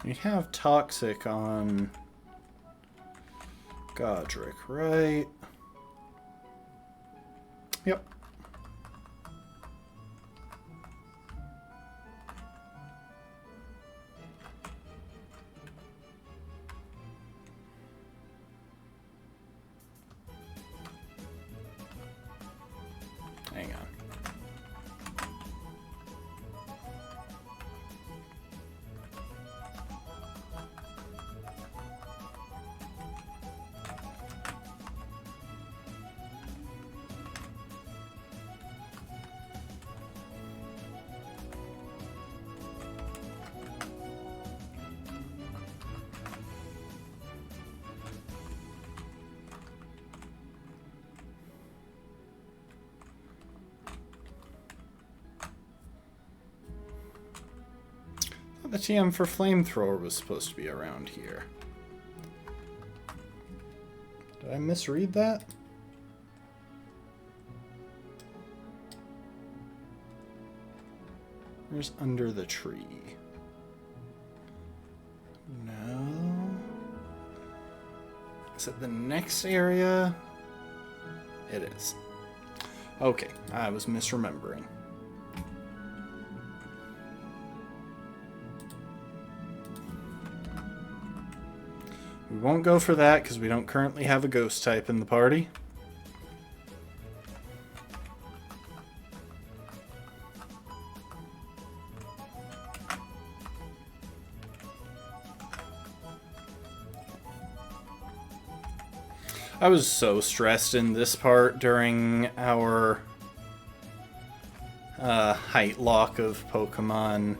We have Toxic on Godric, right? Yep. Hang on. The TM for Flamethrower was supposed to be around here. Did I misread that? Where's under the tree? No. Is it the next area? It is. Okay, I was misremembering. We won't go for that because we don't currently have a ghost type in the party. I was so stressed in this part during our height lock of Pokemon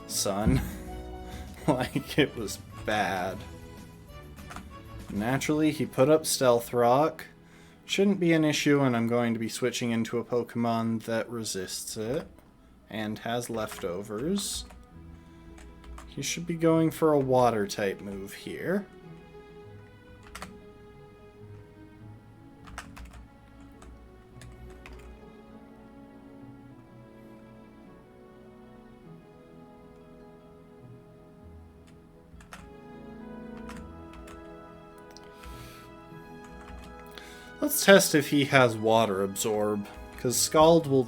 Sun. Like, it was bad. Naturally, he put up Stealth Rock. Shouldn't be an issue, and I'm going to be switching into a Pokemon that resists it and has leftovers. He should be going for a Water-type move here. Let's test if he has Water Absorb, because Scald will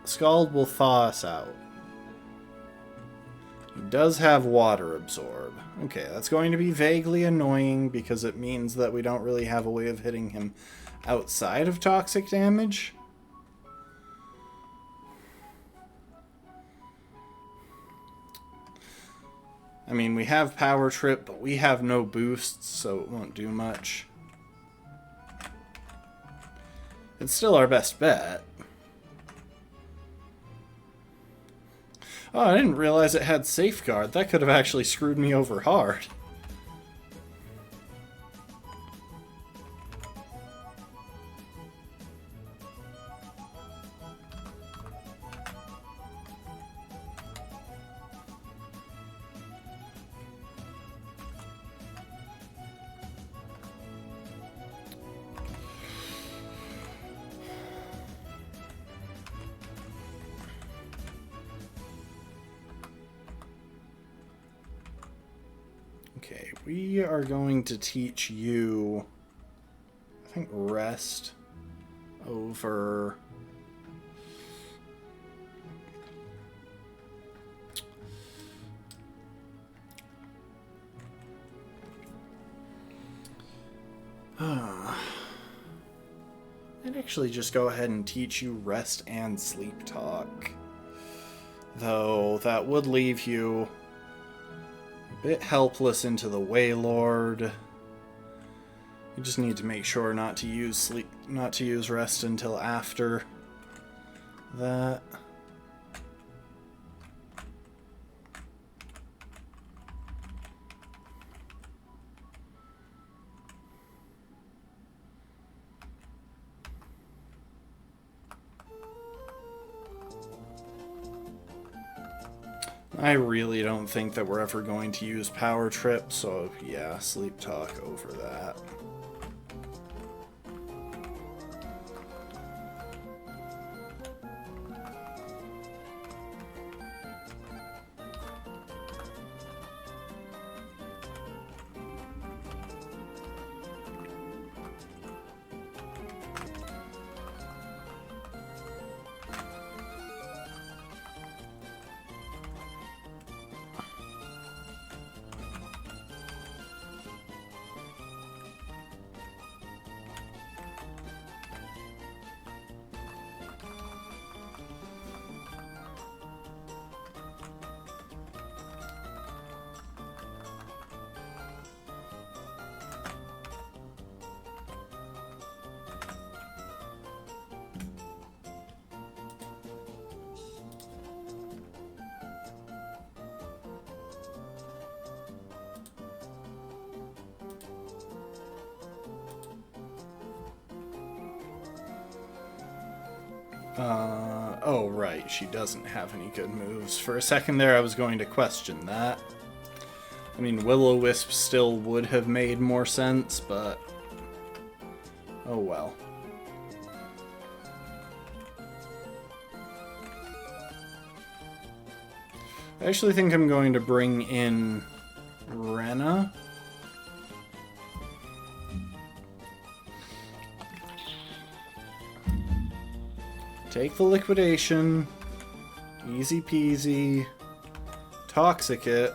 Scald will thaw us out. He does have Water Absorb. Okay, that's going to be vaguely annoying because it means that we don't really have a way of hitting him outside of toxic damage. I mean, we have Power Trip, but we have no boosts, so it won't do much. It's still our best bet. Oh, I didn't realize it had Safeguard. That could have actually screwed me over hard. Okay, we are going to teach you, I think, Rest over... I'd actually just go ahead and teach you Rest and Sleep Talk. Though, that would leave you a bit helpless into the Wailord. You just need to make sure not to use Rest until after that. I really don't think that we're ever going to use Power Trip, so yeah, Sleep Talk over that. Oh, right, she doesn't have any good moves. For a second there, I was going to question that. I mean, Will-O-Wisp still would have made more sense, but... oh well. I actually think I'm going to bring in Rena. Take the liquidation. Easy peasy. Toxic it.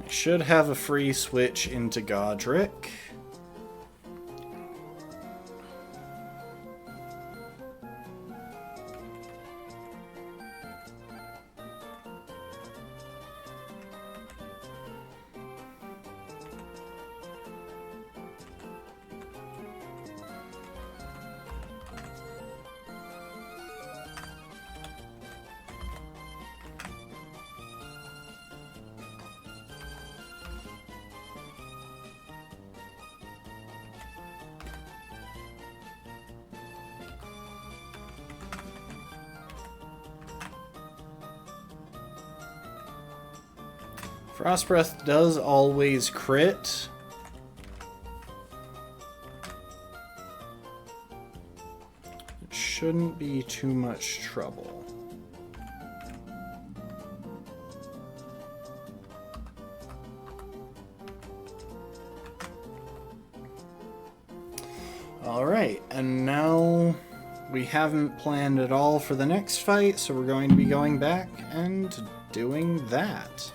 I should have a free switch into Godric. Frost Breath does always crit. It shouldn't be too much trouble. Alright, and now we haven't planned at all for the next fight, so we're going to be going back and doing that.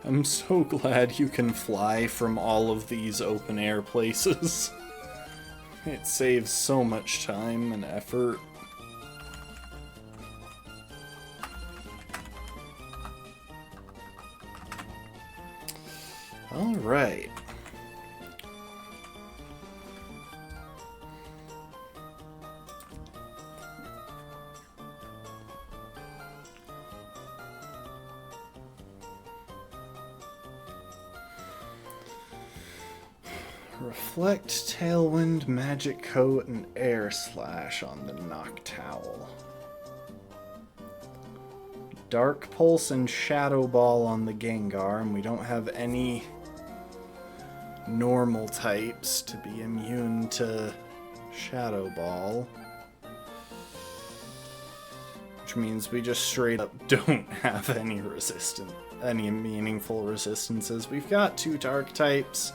I'm so glad you can fly from all of these open air places. It saves so much time and effort. All right. Reflect, Tailwind, Magic Coat, and Air Slash on the Noctowl. Dark Pulse and Shadow Ball on the Gengar, and we don't have any normal types to be immune to Shadow Ball. Which means we just straight up don't have any meaningful resistances. We've got 2 Dark types,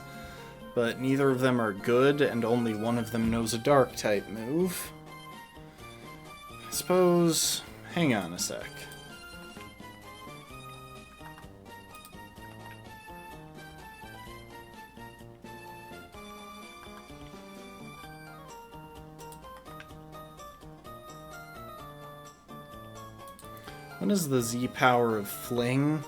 but neither of them are good, and only one of them knows a Dark type move. I suppose... hang on a sec. What is the Z power of Fling?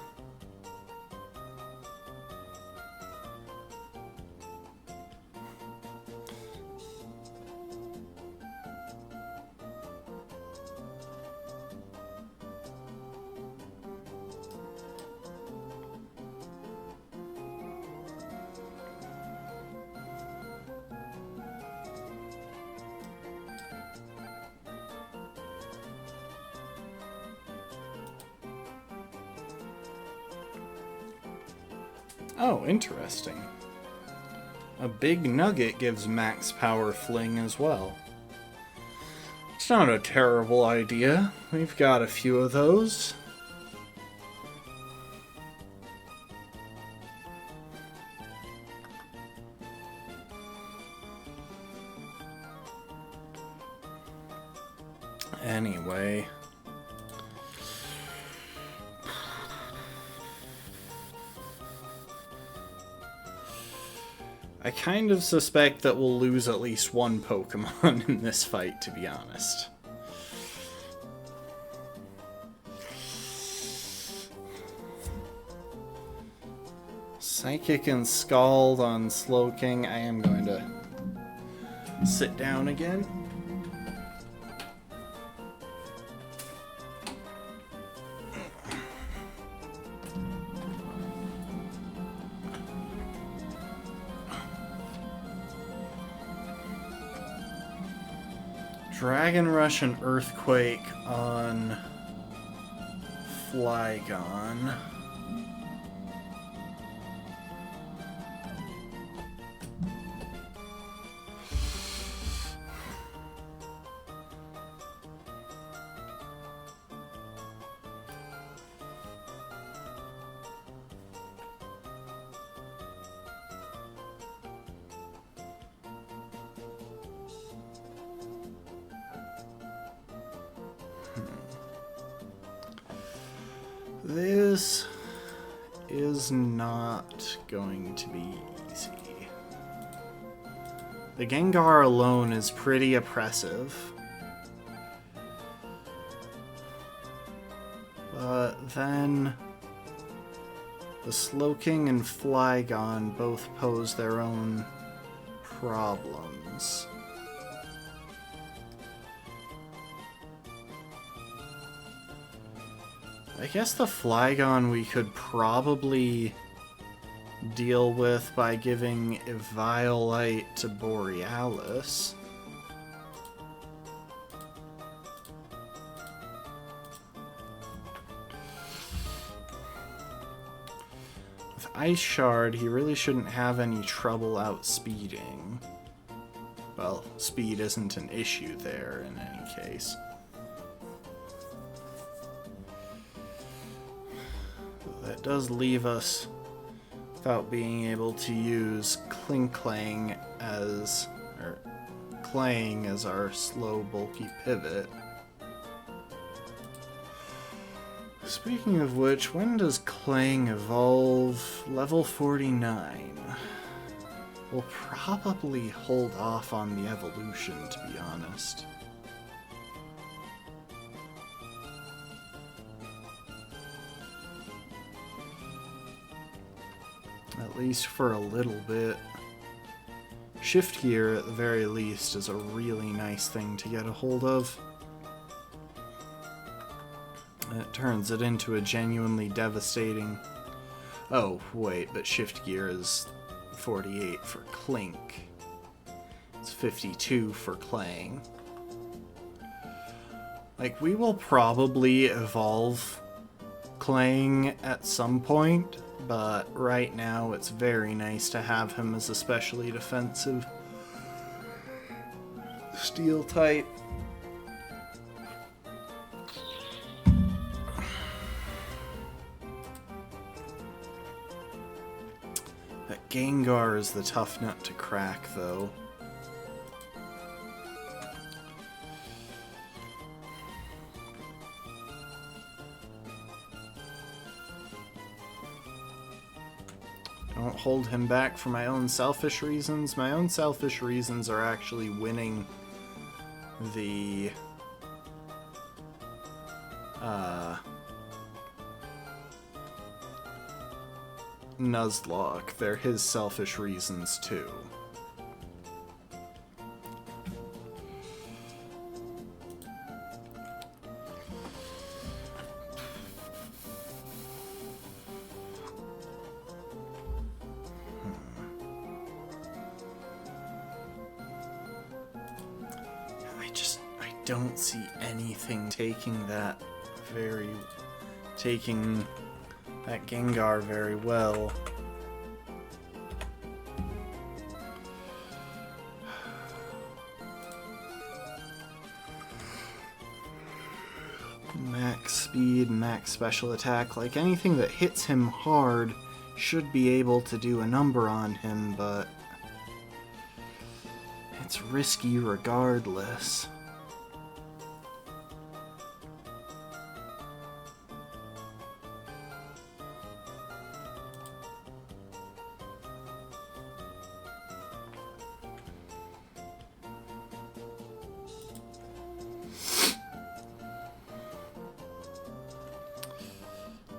Oh, interesting. A big nugget gives max power Fling as well. It's not a terrible idea. We've got a few of those. Anyway... I kind of suspect that we'll lose at least one Pokemon in this fight, to be honest. Psychic and Scald on Slowking. I am going to sit down again. Dragon Rush and Earthquake on Flygon. This is not going to be easy. The Gengar alone is pretty oppressive. But then the Slowking and Flygon both pose their own problems. I guess the Flygon we could probably deal with by giving Eviolite to Borealis. With Ice Shard, he really shouldn't have any trouble outspeeding. Well, speed isn't an issue there in any case. That does leave us without being able to use Clang as our slow, bulky pivot. Speaking of which, when does Clang evolve? Level 49. We'll probably hold off on the evolution, to be honest. At least for a little bit. Shift Gear, at the very least, is a really nice thing to get a hold of. It turns it into a genuinely devastating... Oh, wait, but Shift Gear is 48 for Clink. It's 52 for Clang. Like, we will probably evolve Clang at some point, but right now it's very nice to have him as especially defensive steel type. That Gengar is the tough nut to crack, though. Don't hold him back for my own selfish reasons. My own selfish reasons are actually winning the Nuzlocke. They're his selfish reasons too. I don't see anything taking that Gengar very well. Max speed, max special attack, like anything that hits him hard should be able to do a number on him, but it's risky regardless.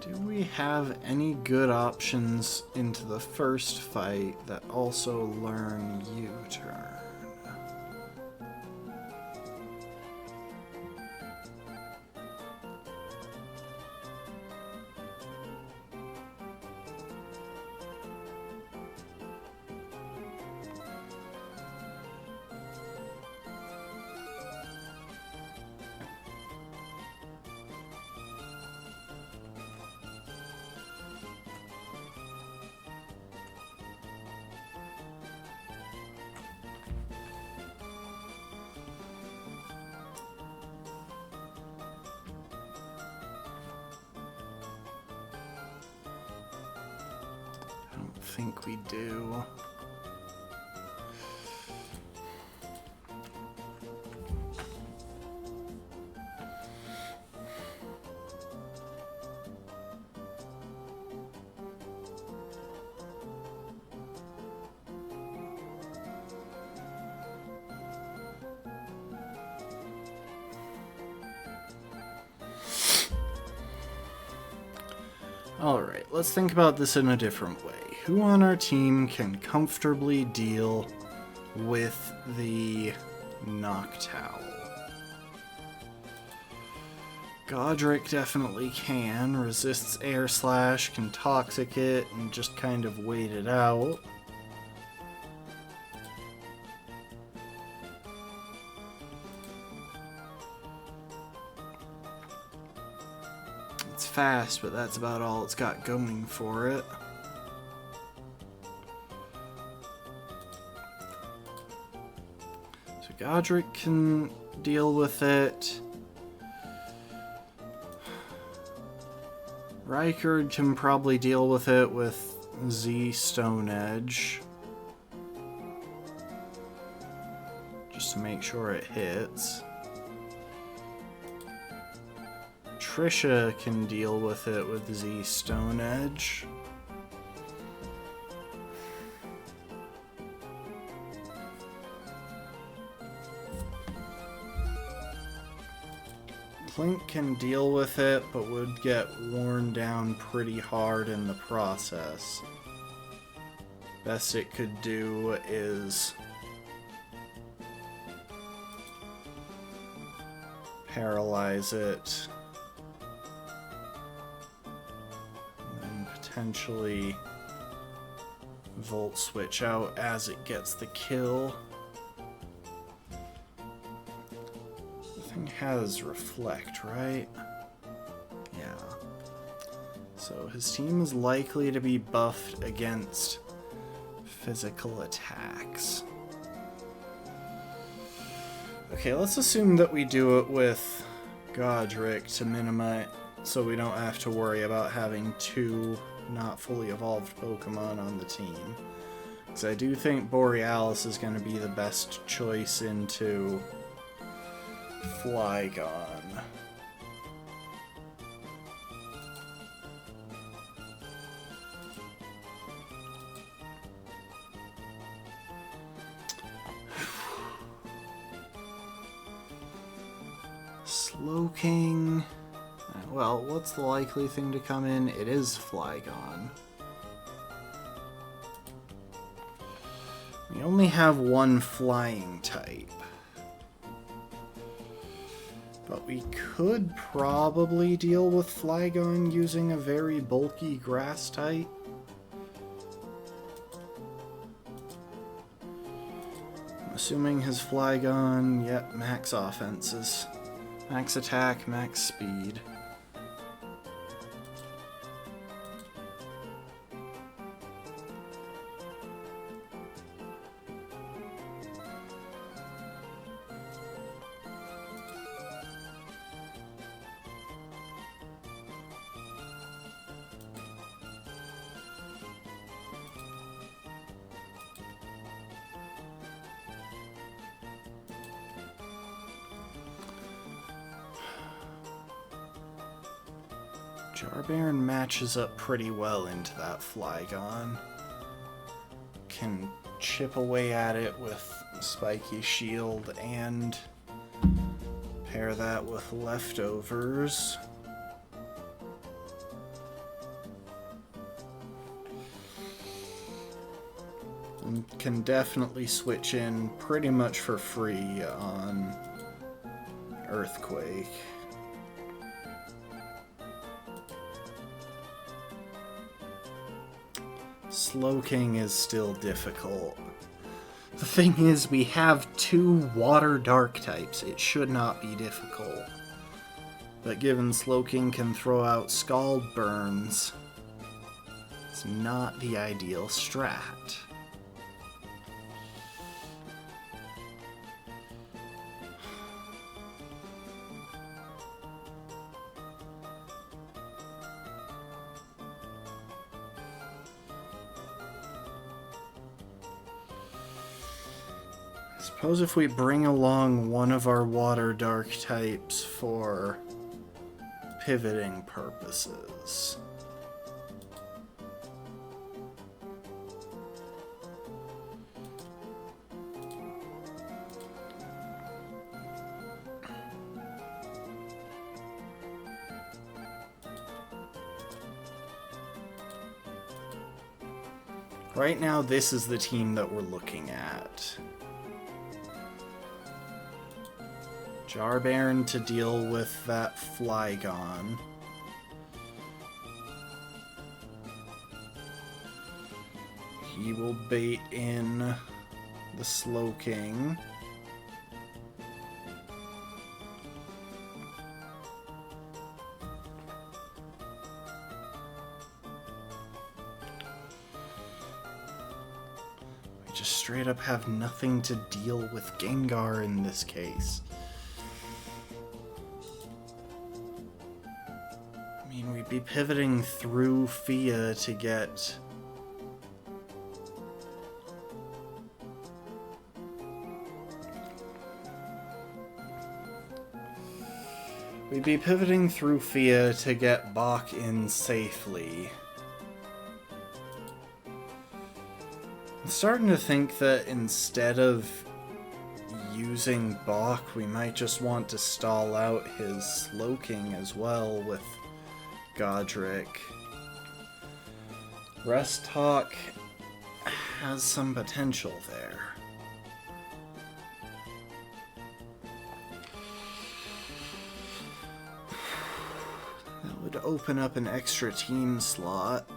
Do we have any good options into the first fight that also learn U-turn? I think we do. Alright, let's think about this in a different way. Who on our team can comfortably deal with the Noctowl? Godric definitely can. Resists Air Slash, can Toxic it, and just kind of wait it out. It's fast, but that's about all it's got going for it. So Godric can deal with it. Rykard can probably deal with it with Z Stone Edge. Just to make sure it hits. Trisha can deal with it with Z Stone Edge. Clink can deal with it, but would get worn down pretty hard in the process. Best it could do is paralyze it. And then potentially Volt Switch out as it gets the kill. Has Reflect, right? Yeah. So his team is likely to be buffed against physical attacks. Okay, let's assume that we do it with Godric to minimize, so we don't have to worry about having two not fully evolved Pokemon on the team. Because I do think Borealis is going to be the best choice into Flygon. Slowking. Well, what's the likely thing to come in? It is Flygon. We only have one flying type. But we could probably deal with Flygon using a very bulky grass type. I'm assuming his Flygon, yep, max offenses. Max attack, max speed. Jarbaron matches up pretty well into that Flygon. Can chip away at it with Spiky Shield and pair that with Leftovers. and can definitely switch in pretty much for free on Earthquake. Slowking is still difficult. The thing is, we have 2 water dark types. It should not be difficult. But given Slowking can throw out Scald Burns, it's not the ideal strat. Suppose if we bring along one of our water dark types for pivoting purposes. Right now, this is the team that we're looking at. Jarbaron to deal with that Flygon. He will bait in the Slowking. We just straight up have nothing to deal with Gengar in this case. We'd be pivoting through Fia to get Bach in safely. I'm starting to think that instead of using Bach, we might just want to stall out his Slowking as well with Godric. Rest Talk has some potential there. That would open up an extra team slot,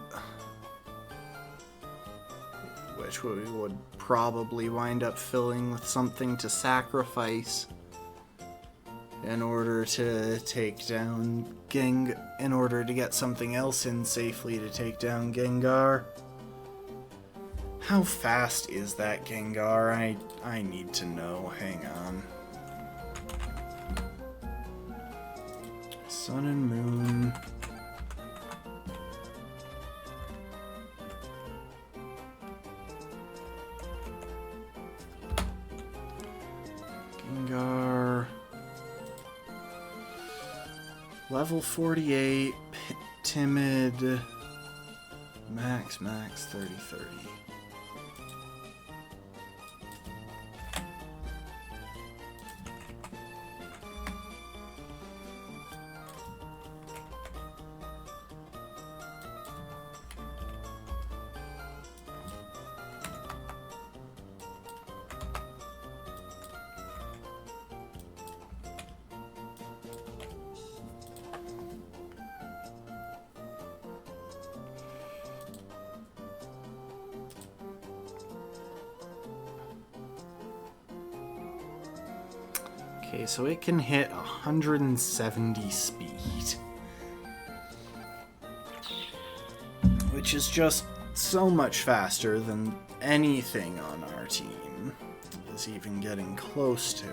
which we would probably wind up filling with something to sacrifice in order to take down in order to get something else in safely to take down Gengar. How fast is that Gengar? I need to know. Hang on. Sun and Moon. Gengar. Level 48, timid, max 30. Okay, so it can hit 170 speed, which is just so much faster than anything on our team is even getting close to.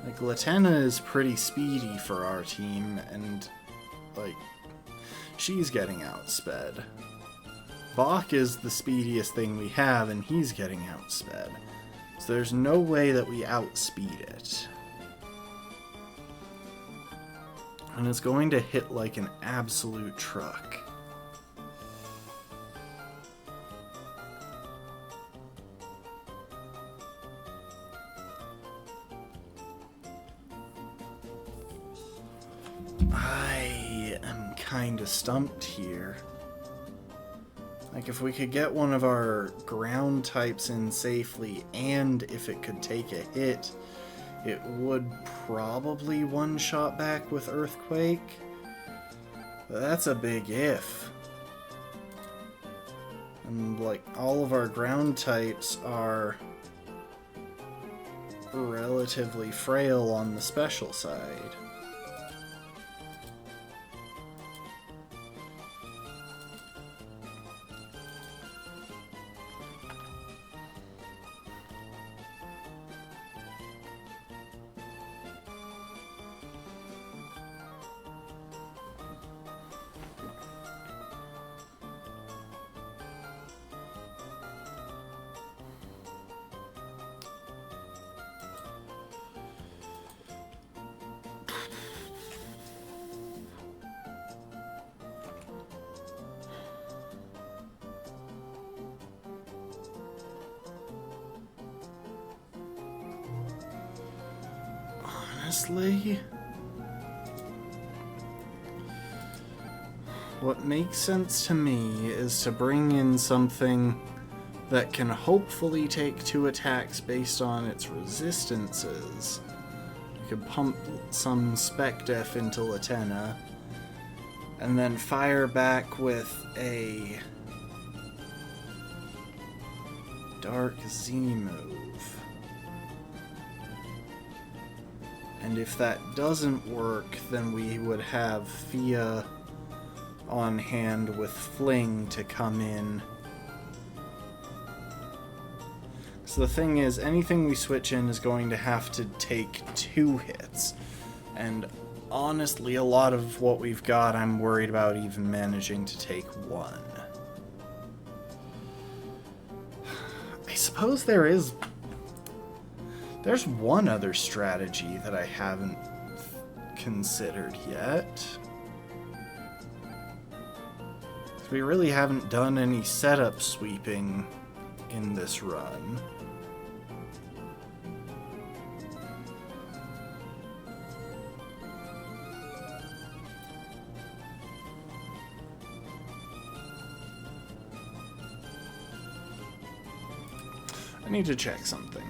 Like, Latenna is pretty speedy for our team, and, like, she's getting outsped. Bach is the speediest thing we have, and he's getting outsped. So there's no way that we outspeed it. And it's going to hit like an absolute truck. I am kind of stumped here. Like, if we could get one of our ground types in safely, and if it could take a hit, it would probably one-shot back with Earthquake. But that's a big if. And, like, all of our ground types are relatively frail on the special side. Honestly, what makes sense to me is to bring in something that can hopefully take 2 attacks based on its resistances. You could pump some Spec Def into Latenna, and then fire back with a Dark Z move. And if that doesn't work, then we would have Fia on hand with Fling to come in. So the thing is, anything we switch in is going to have to take 2 hits. And honestly, a lot of what we've got, I'm worried about even managing to take 1. I suppose there's one other strategy that I haven't considered yet. We really haven't done any setup sweeping in this run. I need to check something.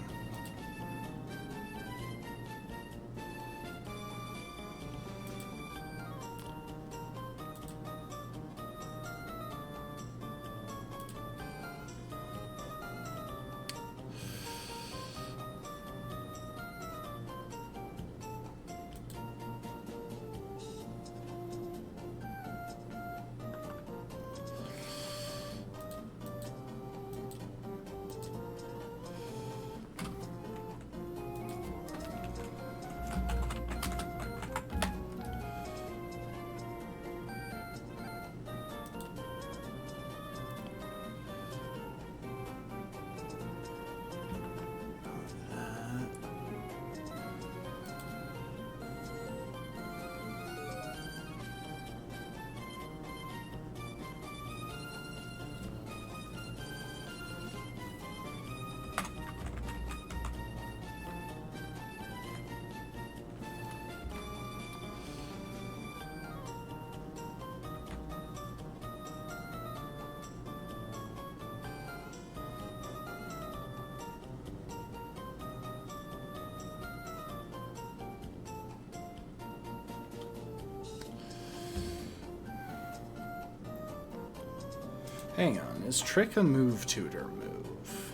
Hang on, is Trick a move tutor move?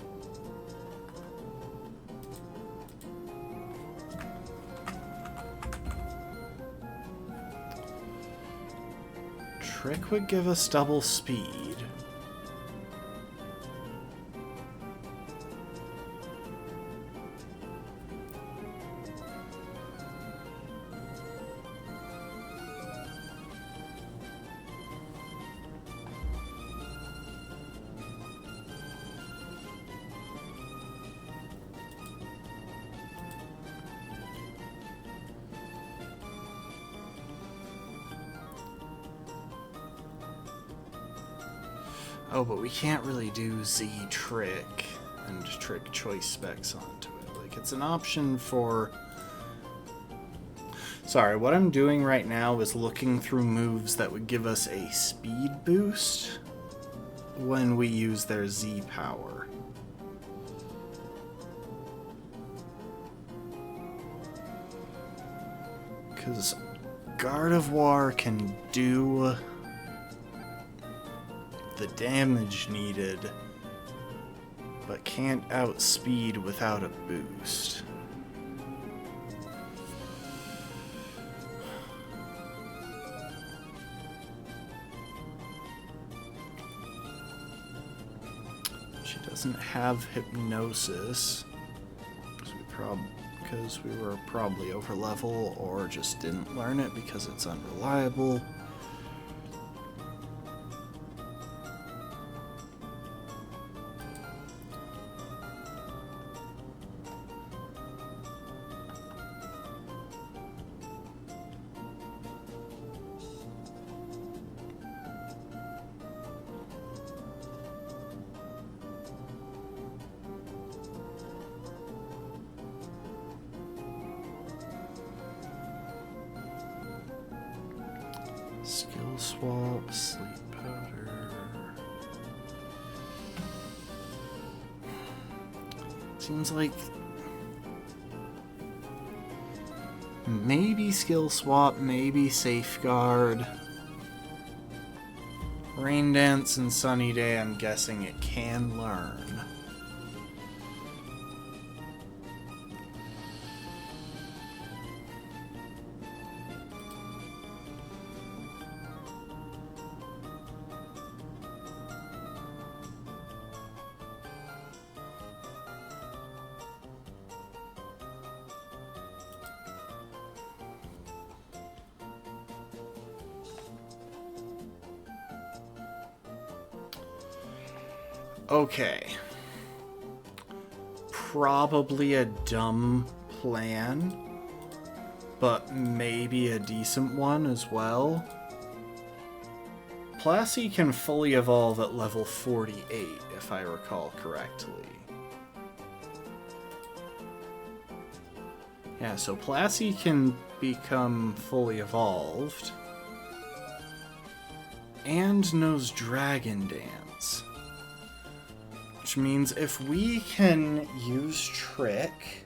Trick would give us double speed. Oh, but we can't really do Z Trick and Trick choice specs onto it. Like, it's an option for... Sorry, what I'm doing right now is looking through moves that would give us a speed boost, when we use their Z power. Because Gardevoir can do the damage needed, but can't outspeed without a boost. She doesn't have Hypnosis, because we were probably over level or just didn't learn it because it's unreliable. Skill swap, sleep powder. Seems like maybe skill swap, maybe safeguard. Rain Dance and Sunny Day, I'm guessing it can learn. Okay. Probably a dumb plan, but maybe a decent one as well. Plassie can fully evolve at level 48, if I recall correctly. Yeah, so Plassie can become fully evolved. And knows Dragon Dance. Which means if we can use Trick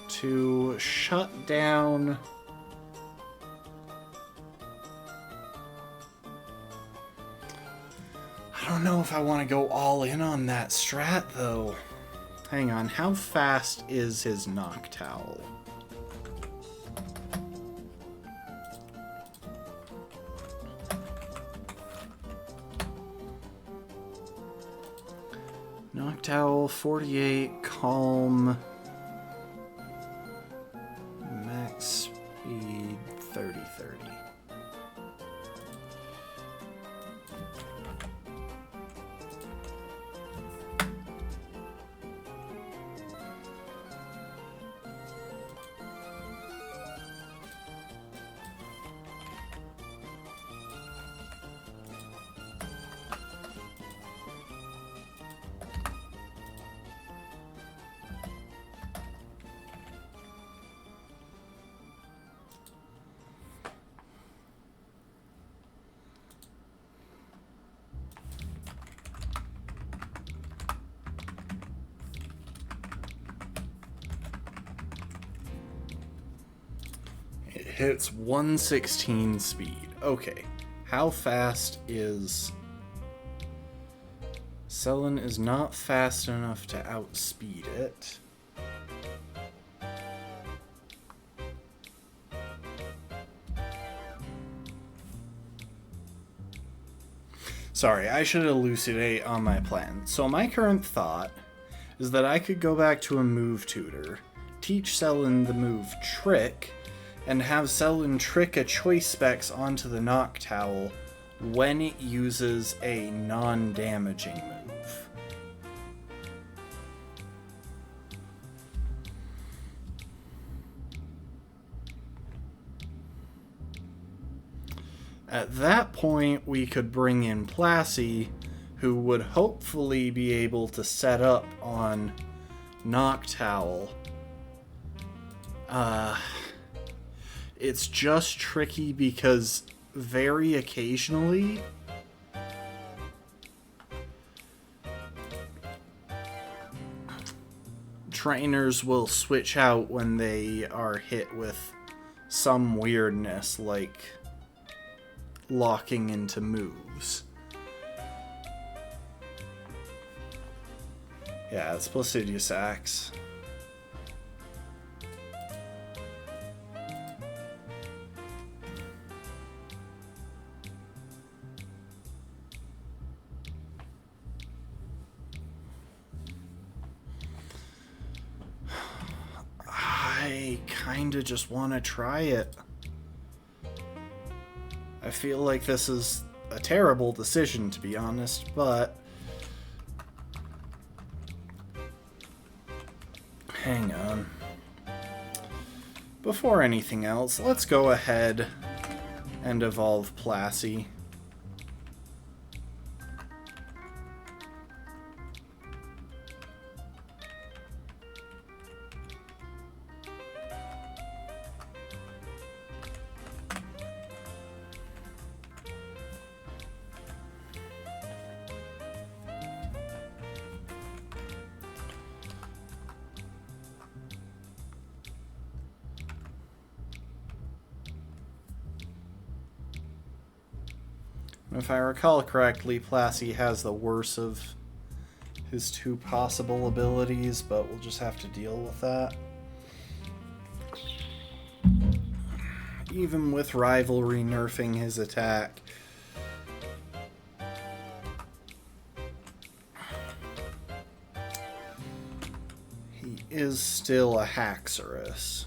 to shut down I don't know if I want to go all in on that strat though. Hang on, how fast is his Noctowl? Noctowl, 48, Calm, max speed, 30. Hits 116 speed. Okay. How fast is... Celen is not fast enough to outspeed it. Sorry, I should elucidate on my plan. So my current thought is that I could go back to a move tutor, teach Celen the move Trick, and have Celen trick a choice specs onto the Noctowl when it uses a non-damaging move. At that point, we could bring in Plassie, who would hopefully be able to set up on Noctowl. It's just tricky because very occasionally, trainers will switch out when they are hit with some weirdness, like locking into moves. Yeah, it's Placidius Axe. I kinda just want to try it. I feel like this is a terrible decision, to be honest, but... Hang on. Before anything else, let's go ahead and evolve Plassie. If I recall correctly, Plassie has the worst of his two possible abilities, but we'll just have to deal with that. Even with Rivalry nerfing his attack, he is still a Haxorus.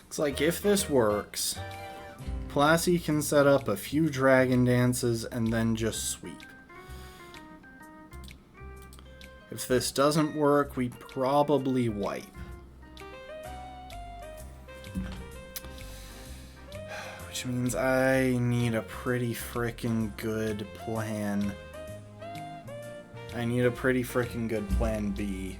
It's like, if this works, Plassie can set up a few Dragon Dances and then just sweep. If this doesn't work, we probably wipe. Which means I need a pretty frickin' good plan. I need a pretty frickin' good plan B.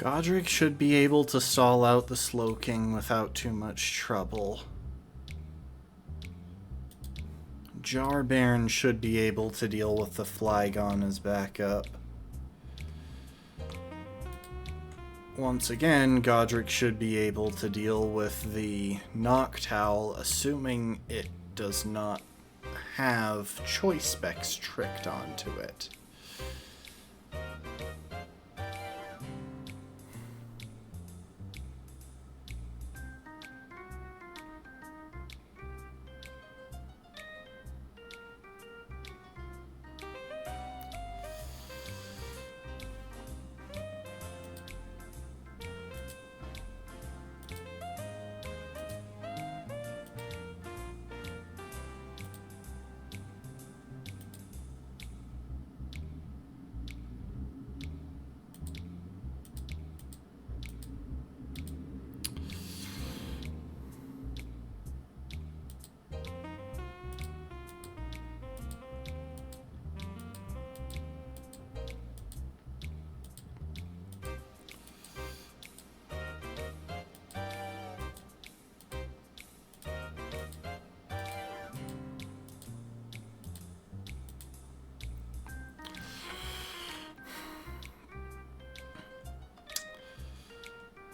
Godric should be able to stall out the Slowking without too much trouble. Jarbairn should be able to deal with the Flygon as backup. Once again, Godric should be able to deal with the Noctowl, assuming it does not have Choice Specs tricked onto it.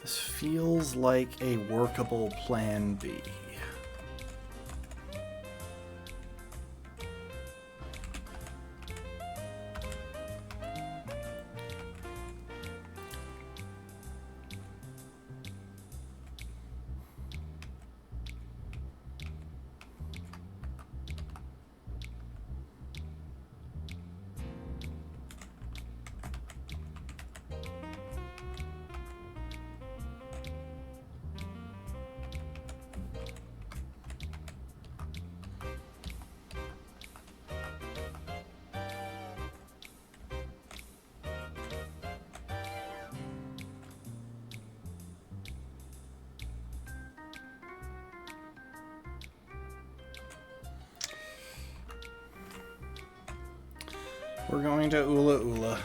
This feels like a workable plan B. We're going to Ula Ula.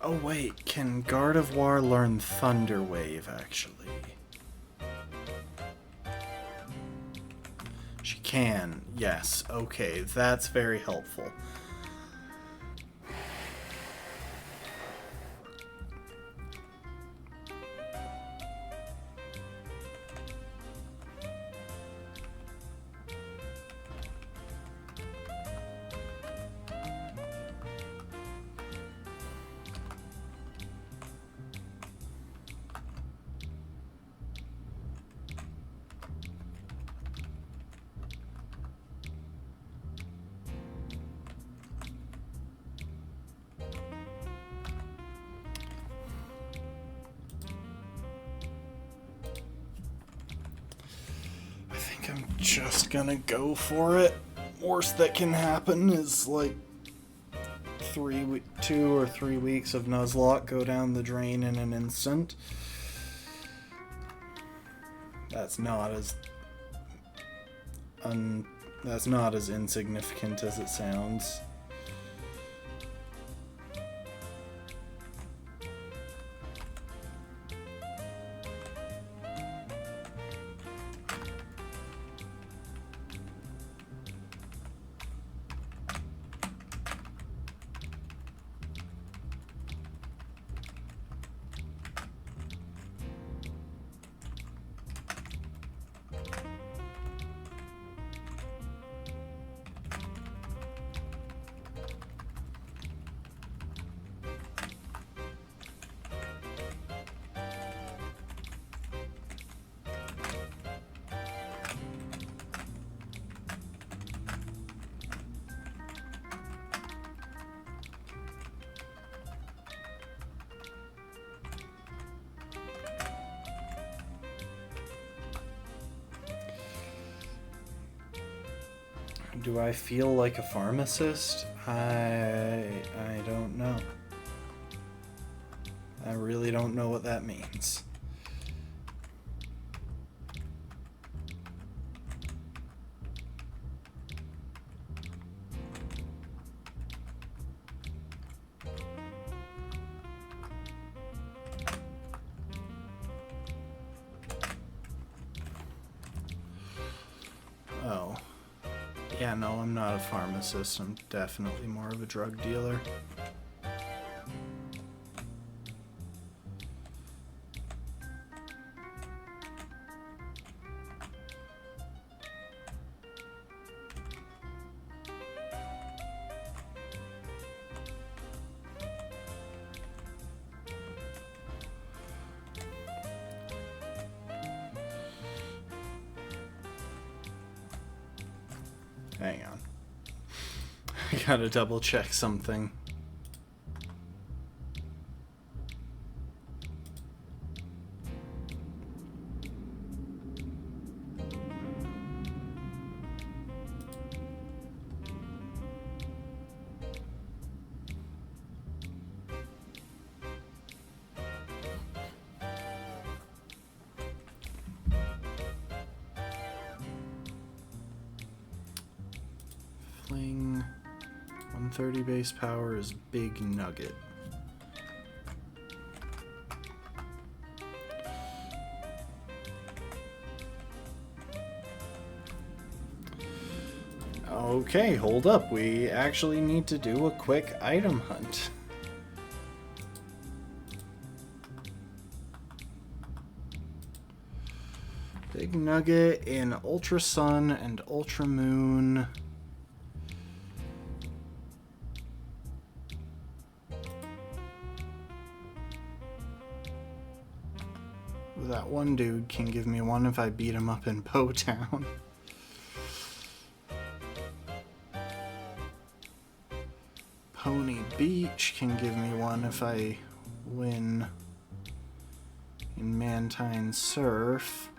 Oh wait, can Gardevoir learn Thunder Wave, actually? She can, yes. Okay, that's very helpful. just gonna go for it. Worst that can happen is like 2 or 3 weeks of Nuzlocke go down the drain in an instant. That's not as insignificant as it sounds. Do I feel like a pharmacist? I don't know. I really don't know what that means. Oh. Yeah, no, I'm not a pharmacist. I'm definitely more of a drug dealer. Hang on. I gotta double check something. Fling. 130 base power is Big Nugget. Okay, hold up. We actually need to do a quick item hunt. Big Nugget in Ultra Sun and Ultra Moon. That one dude can give me one if I beat him up in Poe Town. Pony Beach can give me one if I win in Mantine Surf.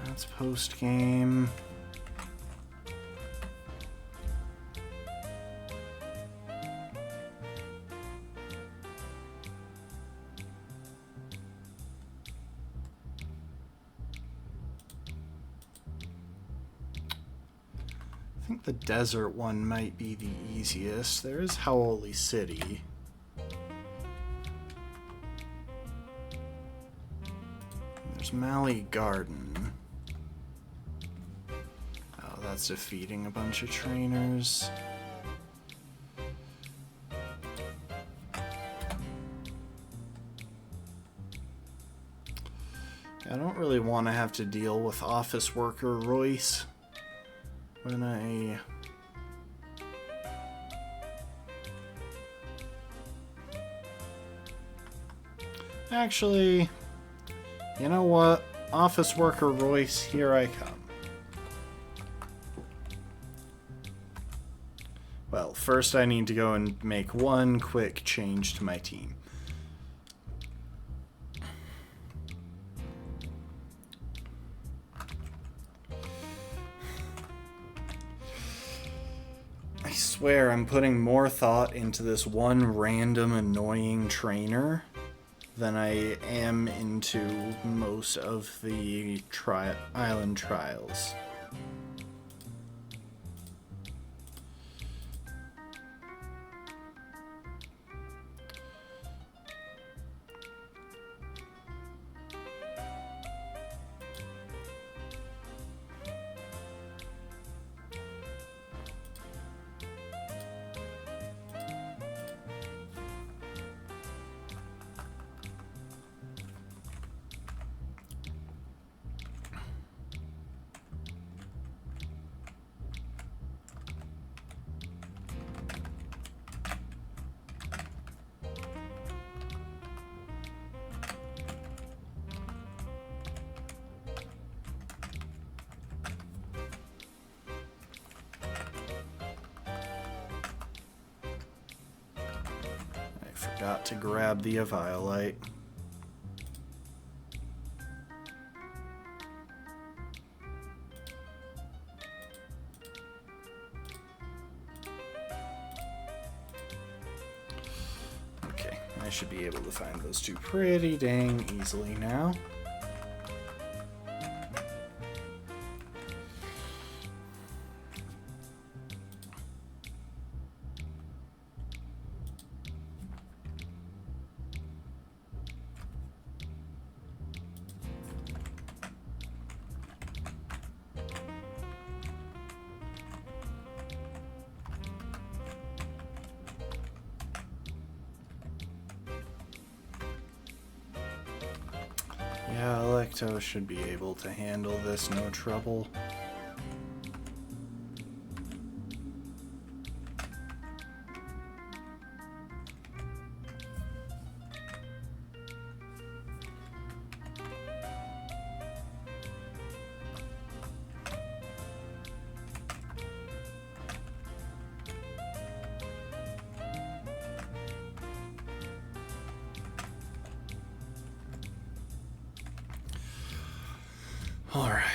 That's post-game. I think the desert one might be the easiest. There is Howley City. There's Mally Garden. Oh, that's defeating a bunch of trainers. I don't really want to have to deal with office worker Royce when I... Actually, you know what? Office worker Royce, here I come. Well, first I need to go and make one quick change to my team. swear I'm putting more thought into this one random annoying trainer than I am into most of the island trials. Forgot to grab the Eviolite. Okay, I should be able to find those two pretty dang easily now. Yeah, Electo should be able to handle this no trouble. All right.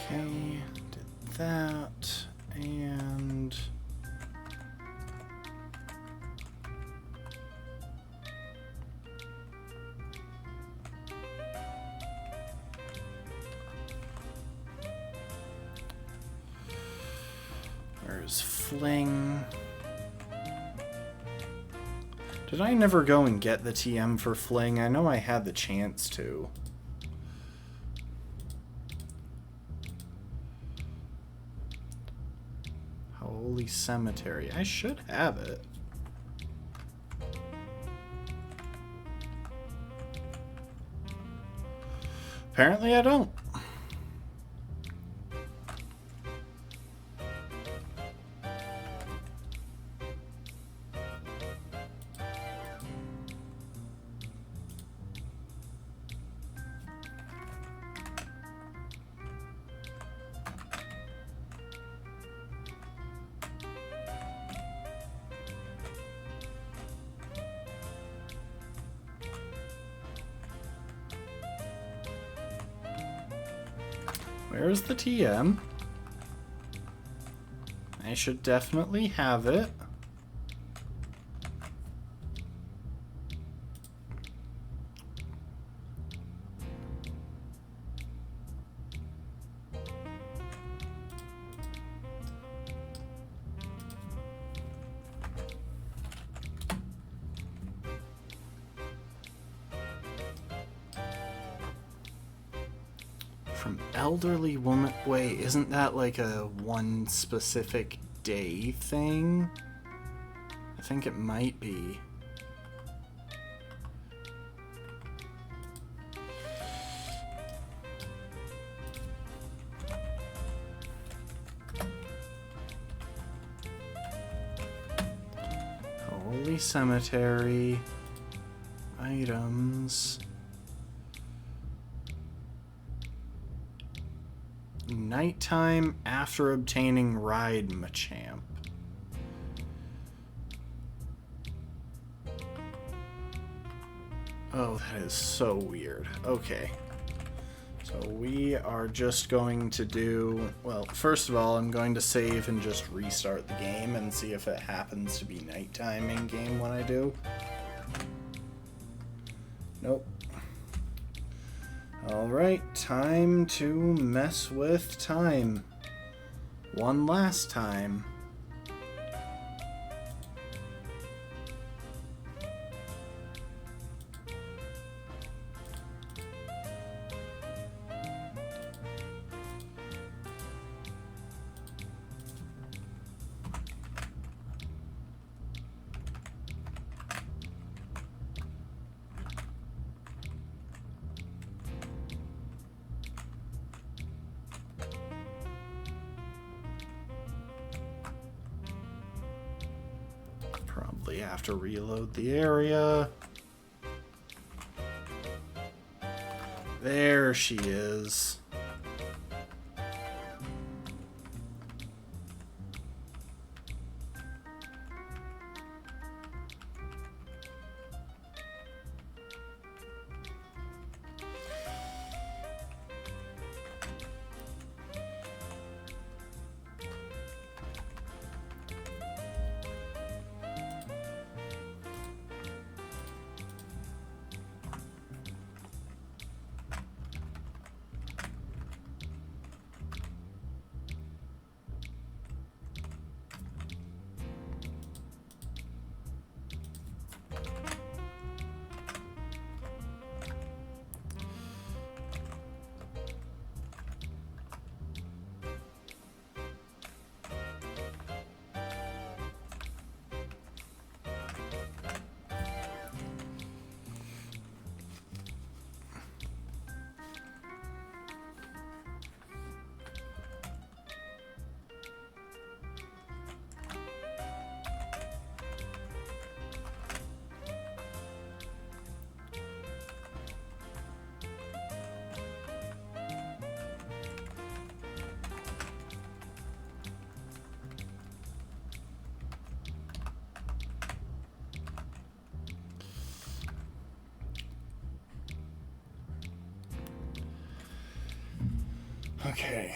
Okay, did that, and where's Fling? Did I never go and get the TM for Fling? I know I had the chance to. Holy Cemetery. I should have it. Apparently I don't. Where's the TM? I should definitely have it. From elderly woman... Wait, isn't that like a one specific day thing? I think it might be. Holy Cemetery. Items. Nighttime after obtaining Ride Machamp. Oh, that is so weird. Okay. So we are just going to do... Well, first of all, I'm going to save and just restart the game and see if it happens to be nighttime in-game when I do. Nope. Alright, time to mess with time. One last time. Probably have to reload the area. There she is. Okay.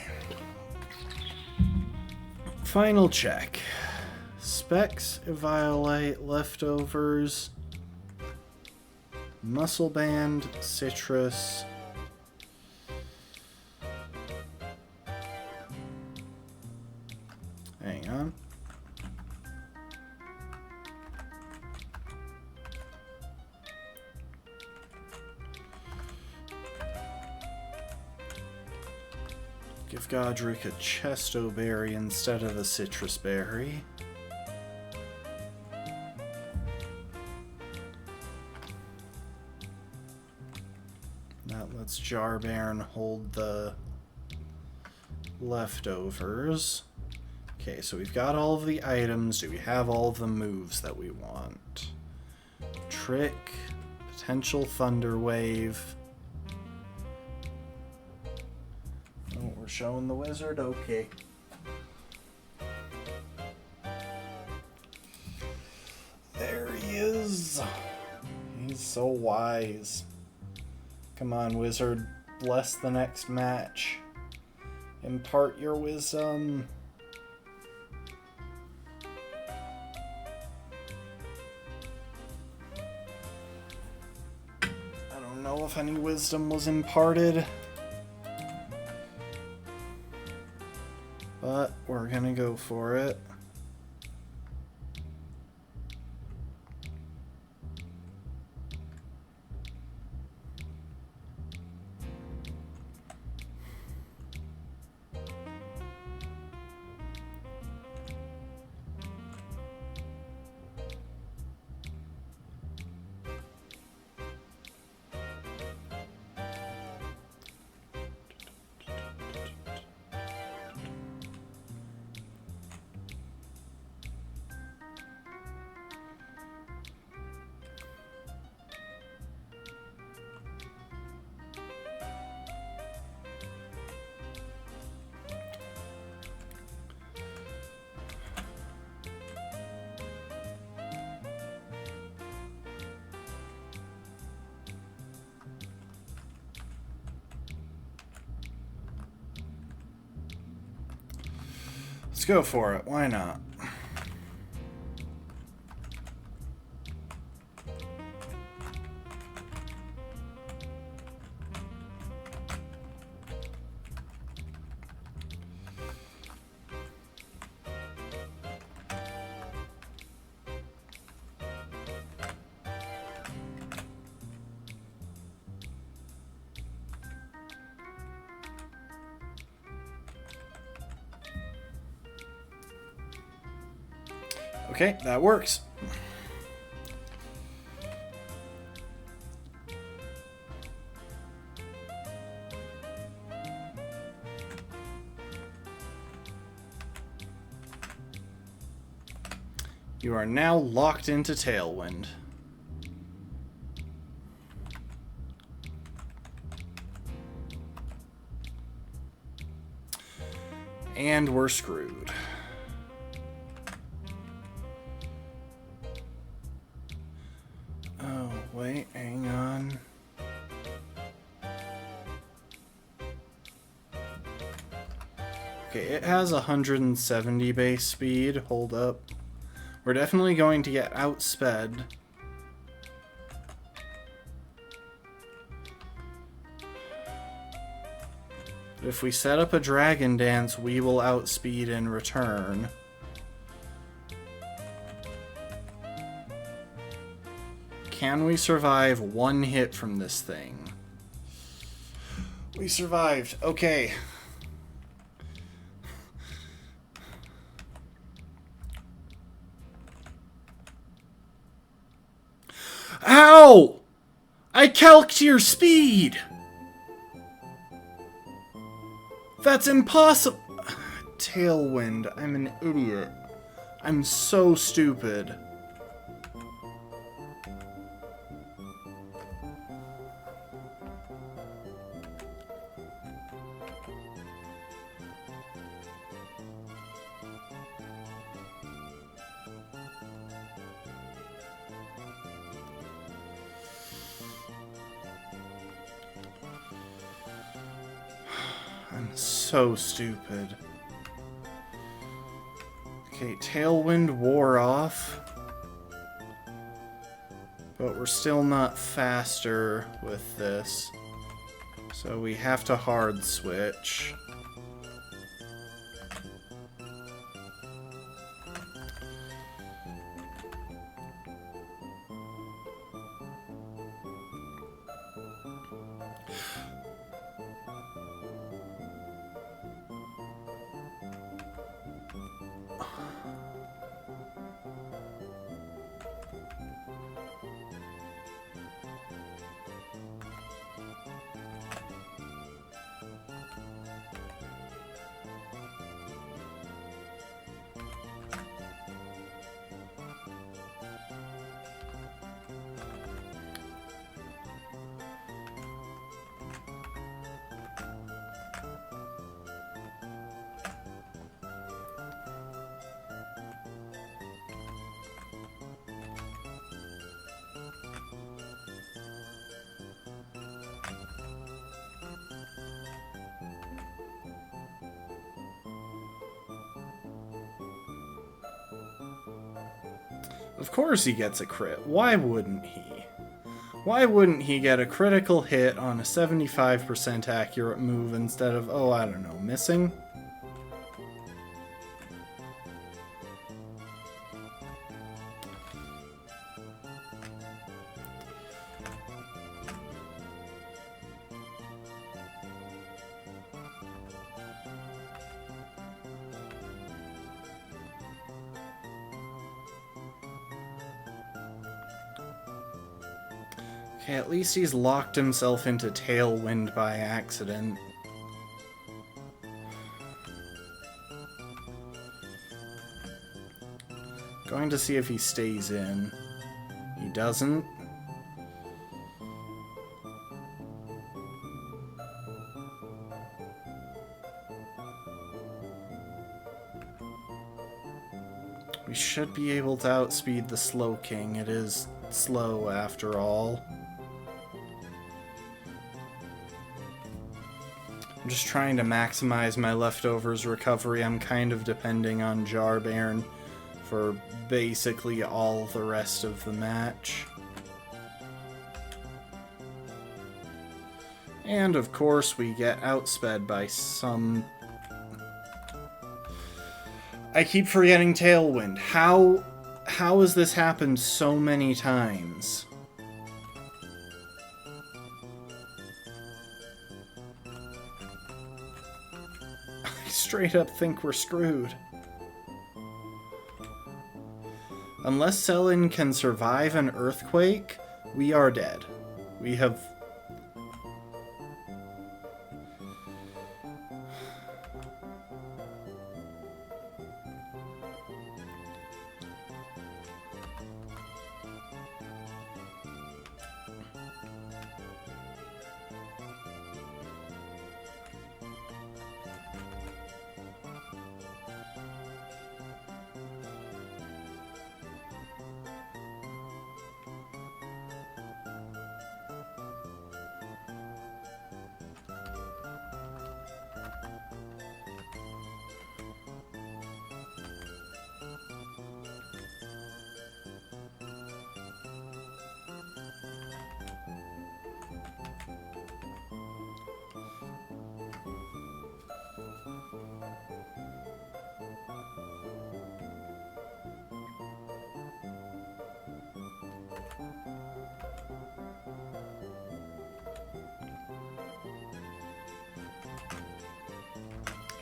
Final check. Specs, Eviolite, Leftovers, Muscle Band, Citrus. Hang on. Give Godric a Chesto Berry instead of a Citrus Berry. That lets Jarbairn hold the Leftovers. Okay, so we've got all of the items. Do we have all of the moves that we want? Trick, potential Thunder Wave. Oh, we're showing the wizard? Okay. There he is. He's so wise. Come on, wizard. Bless the next match. Impart your wisdom. recall if any wisdom was imparted. But we're gonna go for it. Let's go for it. Why not? Okay, that works. You are now locked into Tailwind. And we're screwed. Oh, wait, hang on. Okay, it has 170 base speed. Hold up. We're definitely going to get outsped. But if we set up a Dragon Dance, we will outspeed in return. Can we survive one hit from this thing? We survived. Okay. Ow! I calced your speed! That's impossible! Tailwind, I'm an idiot. I'm so stupid. I'm so stupid. Okay, Tailwind wore off. But we're still not faster with this. So we have to hard switch. Of course he gets a crit. Why wouldn't he? Why wouldn't he get a critical hit on a 75% accurate move instead of, oh, I don't know, missing? Okay, at least he's locked himself into Tailwind by accident. Going to see if he stays in. He doesn't. We should be able to outspeed the Slow King. It is slow after all. I'm just trying to maximize my leftovers recovery. I'm kind of depending on Jarbairn for basically all the rest of the match. And of course we get outsped by some... I keep forgetting Tailwind. How has this happened so many times? Straight up think we're screwed. Unless Selin can survive an earthquake, we are dead. We have...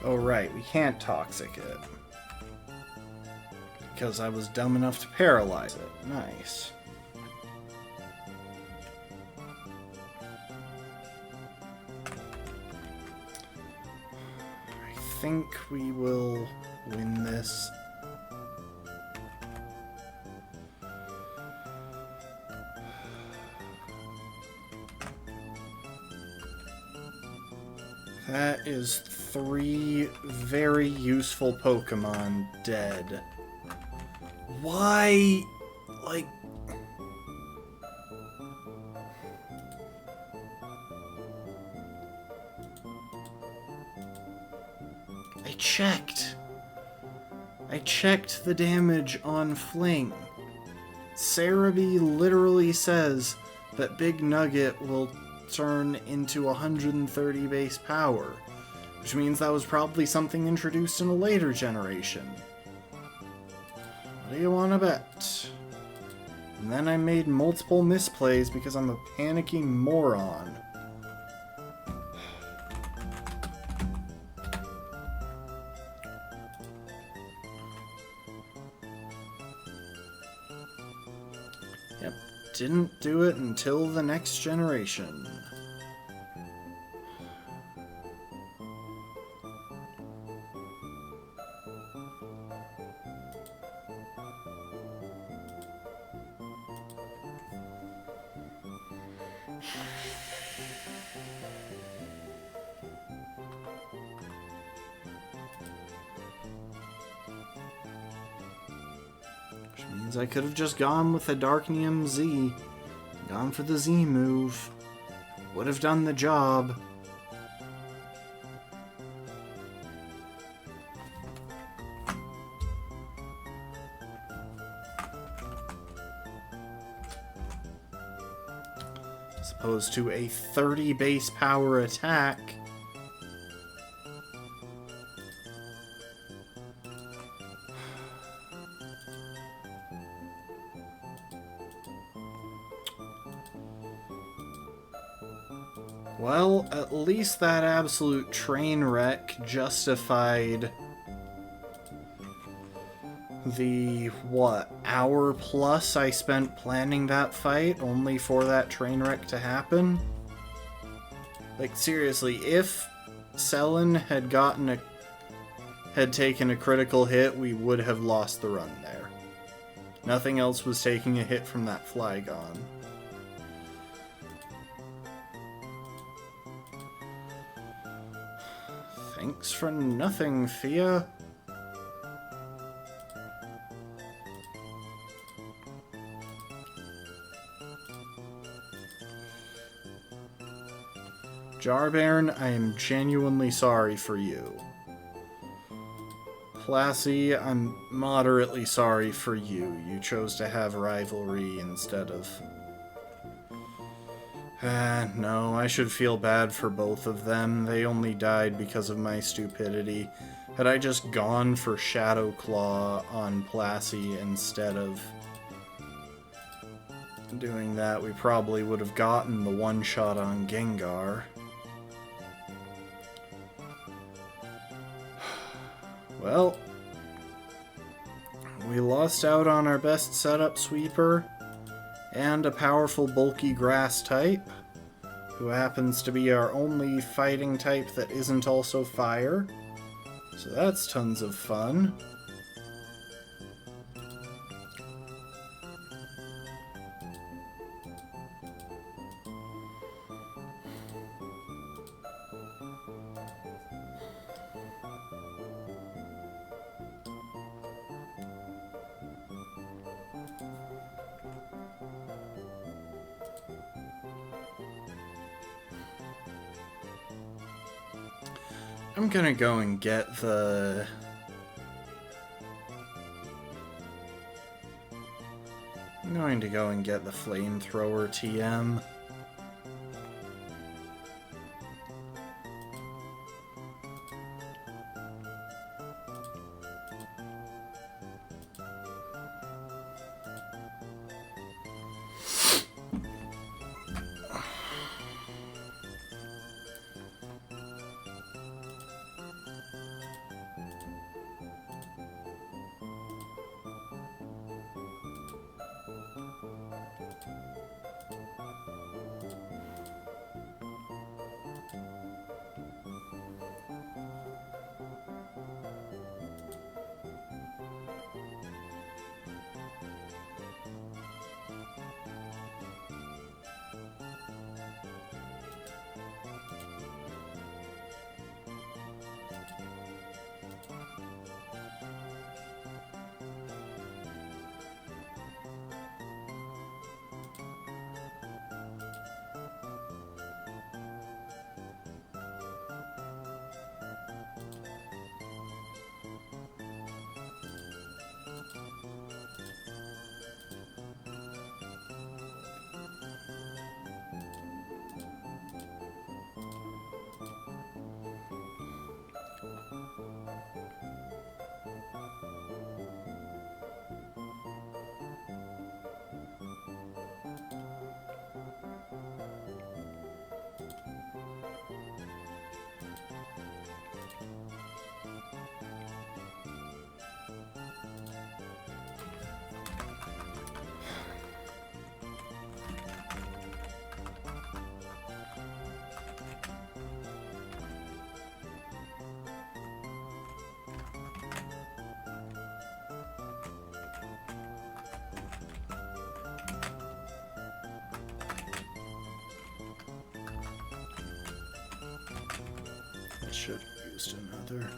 Oh right, we can't Toxic it. Because I was dumb enough to paralyze it. Nice. I think we will win this. That is 3 very useful Pokemon dead. Why? Like... I checked the damage on Fling. Cerebi literally says that Big Nugget will turn into 130 base power, which means that was probably something introduced in a later generation. What do you want to bet? And then I made multiple misplays because I'm a panicky moron. Yep, didn't do it until the next generation. Which means I could have just gone with the Darknium Z. Gone for the Z move. Would have done the job. as opposed to a 30 base power attack. Well, at least that absolute train wreck justified the, hour plus I spent planning that fight only for that train wreck to happen? Like, seriously, if Selen had taken a critical hit, we would have lost the run there. Nothing else was taking a hit from that Flygon. Thanks for nothing, Fia. Jarbairn, I am genuinely sorry for you. Plassie, I'm moderately sorry for you. You chose to have rivalry instead of... no, I should feel bad for both of them. They only died because of my stupidity. Had I just gone for Shadow Claw on Plassie instead of doing that, we probably would have gotten the one-shot on Gengar. Well, we lost out on our best setup sweeper and a powerful bulky grass type, who happens to be our only fighting type that isn't also fire. So that's tons of fun. I'm gonna go and get the... I'm going to go and get the flamethrower TM. I should have used another.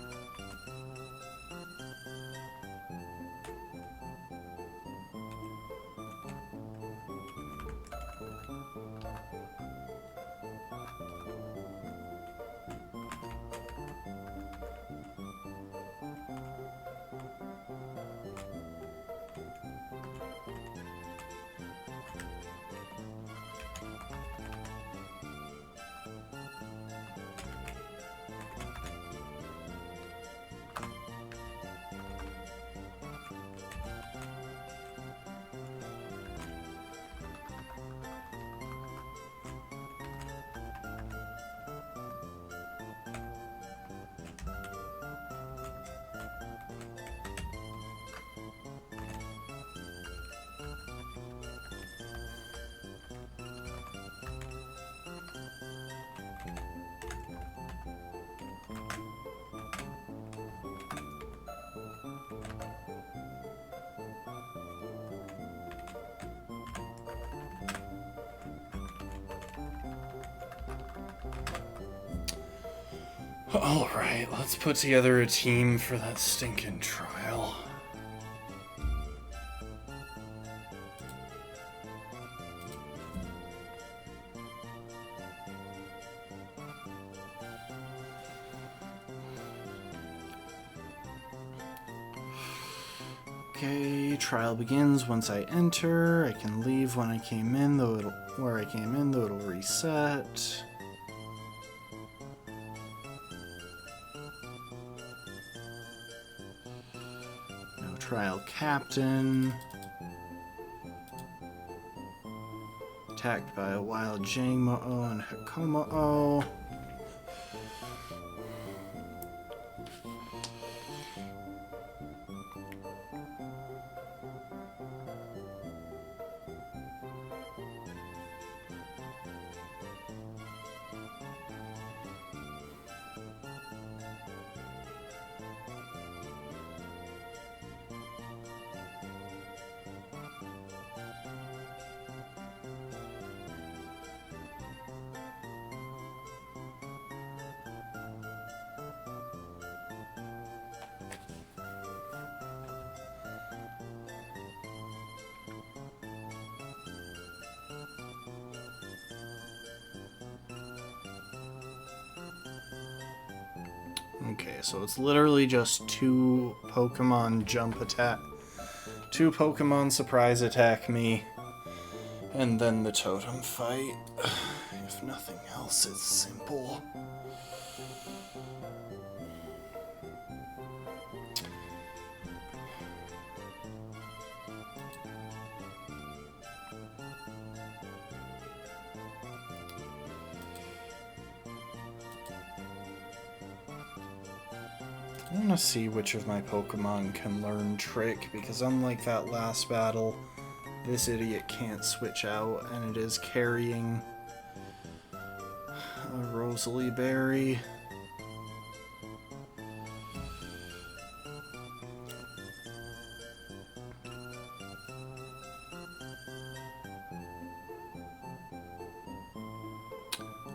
Alright, let's put together a team for that stinking trial. Okay, trial begins once I enter. I can leave when I came in, though it'll reset. No trial captain. Attacked by a wild Jangmo-o and Hakomo-o. Okay, so it's literally just two Pokemon surprise attack me, and then the totem fight. If nothing else, it's simple. I want to see which of my Pokemon can learn Trick, because unlike that last battle, this idiot can't switch out, and it is carrying a Rosalie Berry.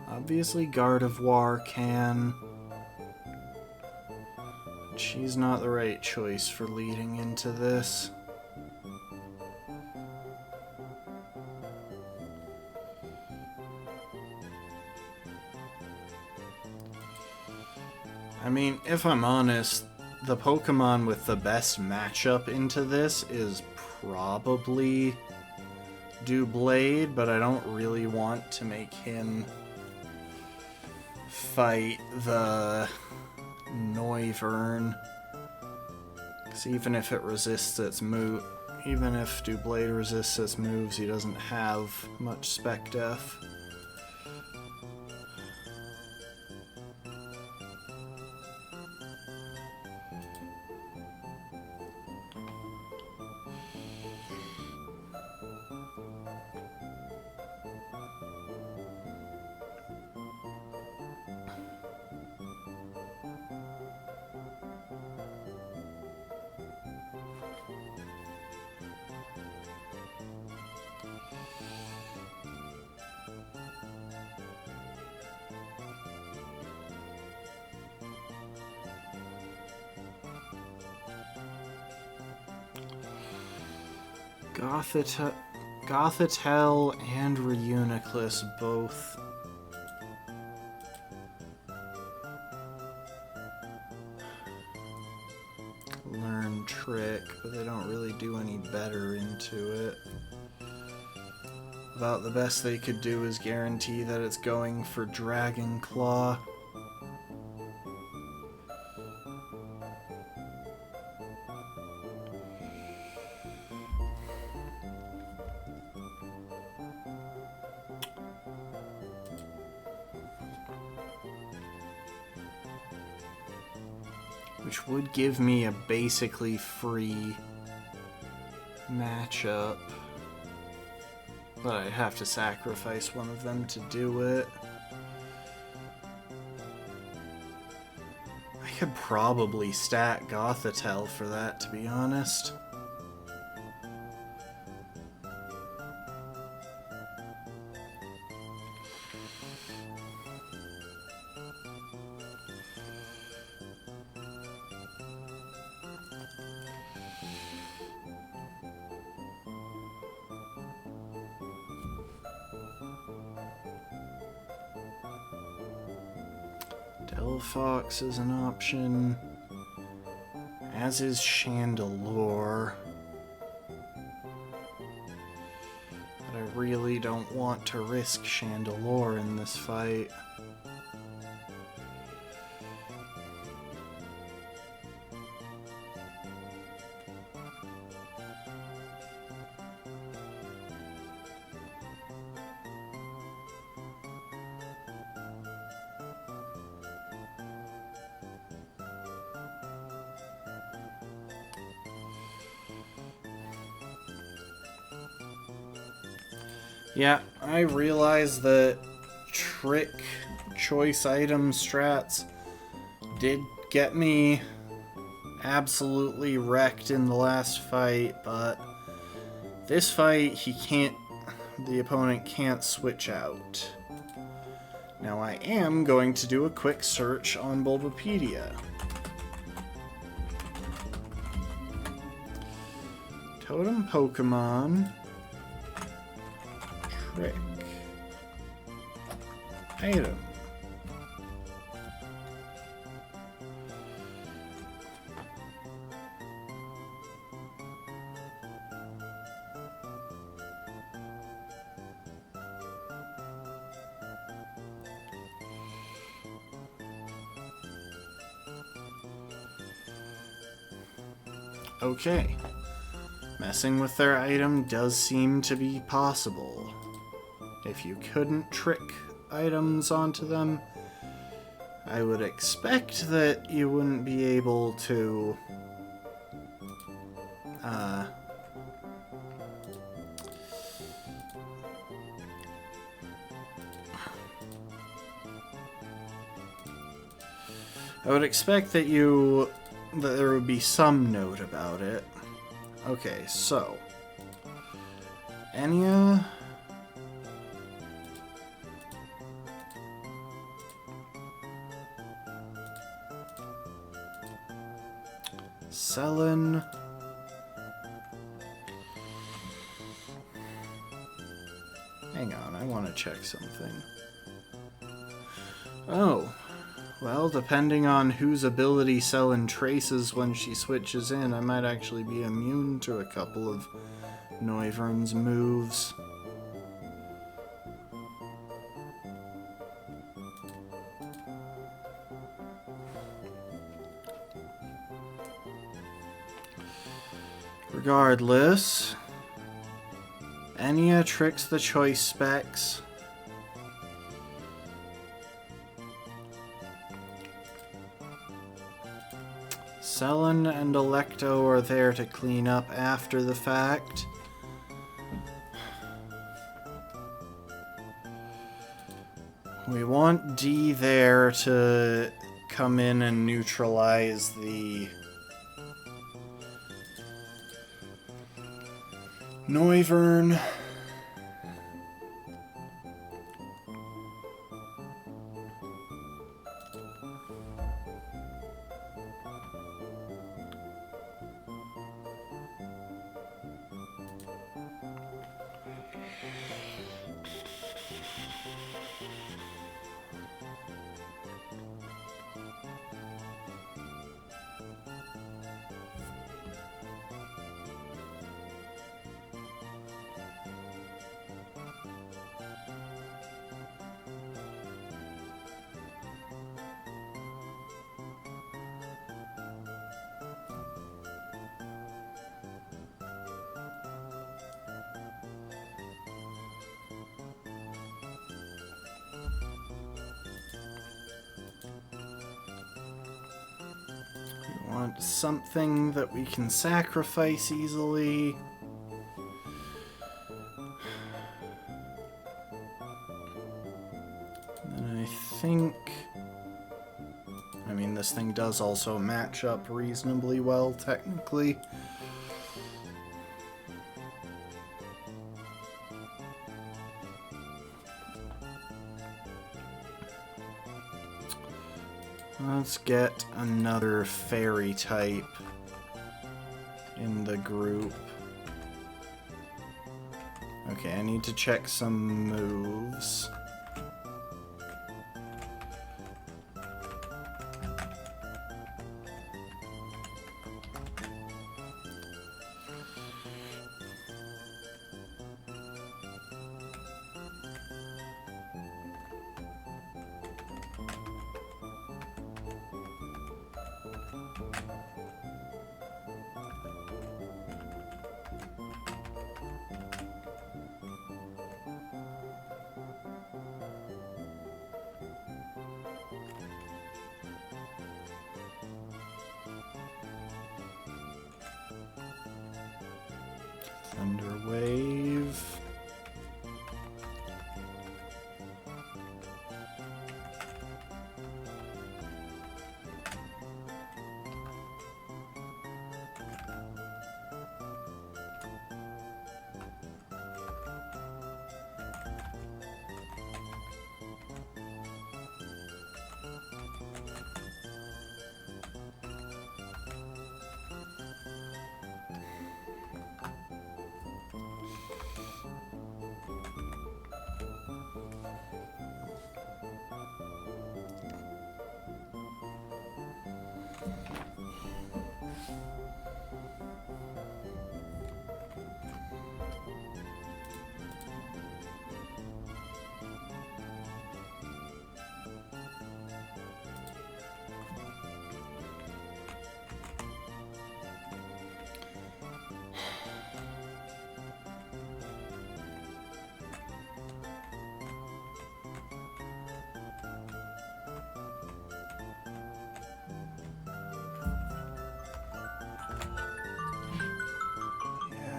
Obviously, Gardevoir can. She's not the right choice for leading into this. I mean, if I'm honest, the Pokemon with the best matchup into this is probably Doublade, but I don't really want to make him fight the Noivern. Because even if it resists its even if Doublade resists its moves, he doesn't have much Spec Def. Gothitelle and Reuniclus both learn Trick, but they don't really do any better into it. About the best they could do is guarantee that it's going for Dragon Claw. Which would give me a basically free matchup. But I'd have to sacrifice one of them to do it. I could probably stack Gothitelle for that, to be honest. Fox is an option, as is Chandelure. But I really don't want to risk Chandelure in this fight. Yeah, I realize that trick choice item strats did get me absolutely wrecked in the last fight, but this fight the opponent can't switch out. Now I am going to do a quick search on Bulbapedia. Totem Pokemon. Trick. Item. Okay. Messing with their item does seem to be possible. If you couldn't trick items onto them, I would expect that you wouldn't be able to I would expect that there would be some note about it. Okay, so Enya. Selen. Hang on, I want to check something. Oh, well, depending on whose ability Selen traces when she switches in, I might actually be immune to a couple of Noivern's moves. Regardless, Enya tricks the choice specs. Selen and Electo are there to clean up after the fact. We want D there to come in and neutralize the Noivern. Want something that we can sacrifice easily. And I think... I mean, this thing does also match up reasonably well, technically. Let's get another fairy type in the group. Okay, I need to check some moves. Thunderwave.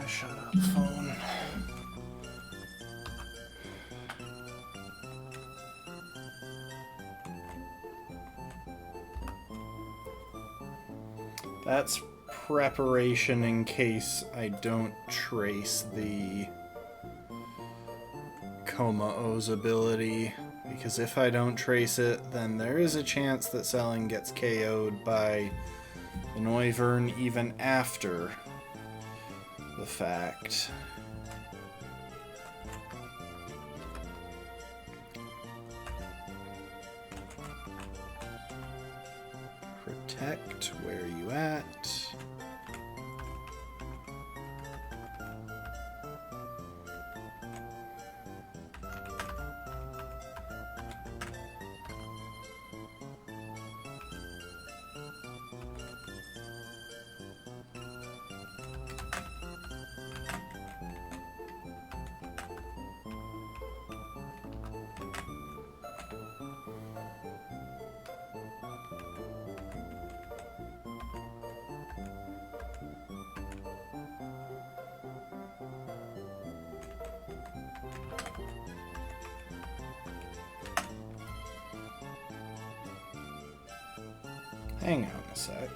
Shut up, phone. That's preparation in case I don't trace the Coma-O's ability. Because if I don't trace it, then there is a chance that Selling gets KO'd by the Noivern even after the fact. Protect, where are you at? Hang on a sec.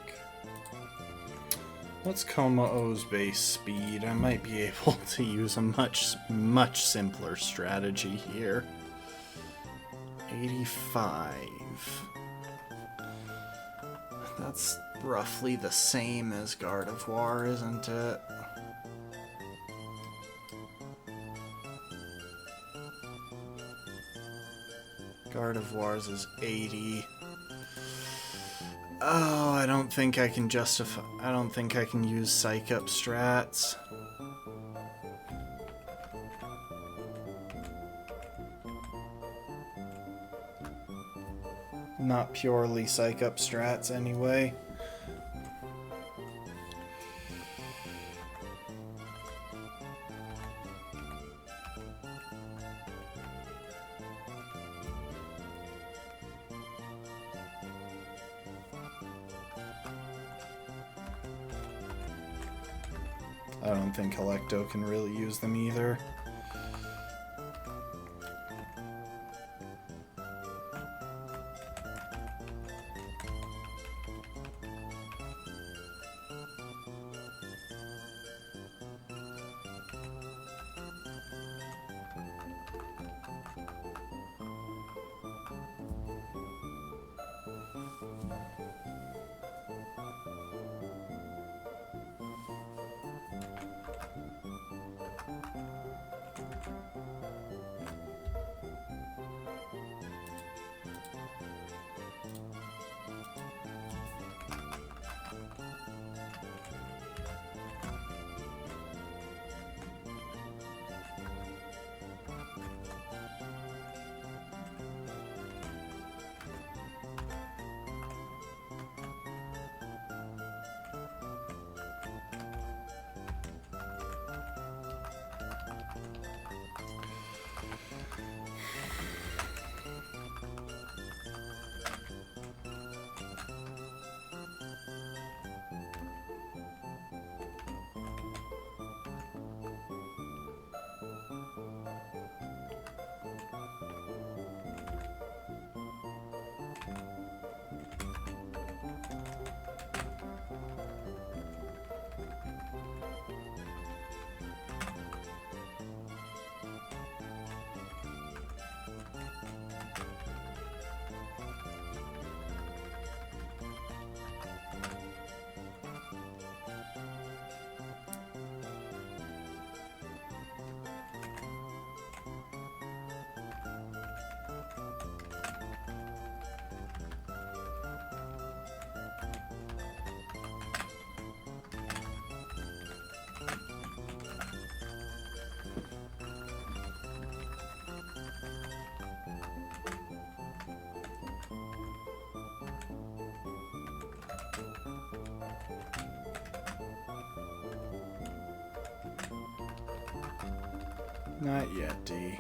What's Coma-O's base speed? I might be able to use a much simpler strategy here. 85. That's roughly the same as Gardevoir, isn't it? Gardevoir's is 80. Oh, I don't think I can justify... I don't think I can use Psych Up strats. Not purely Psych Up strats, anyway. I don't think Electo can really use them either. Not yet, D.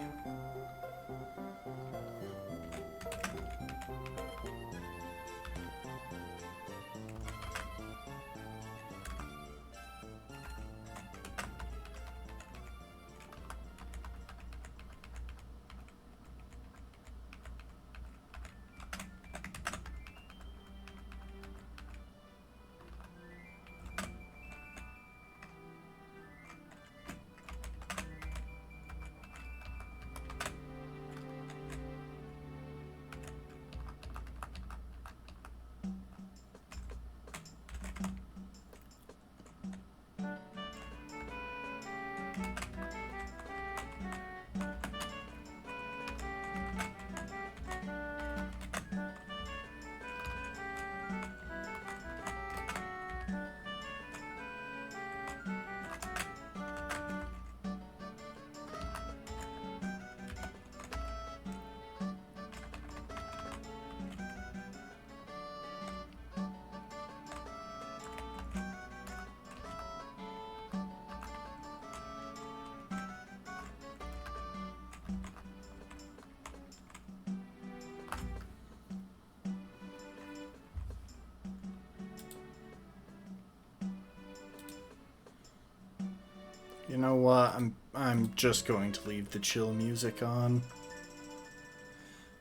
You know what? I'm just going to leave the chill music on.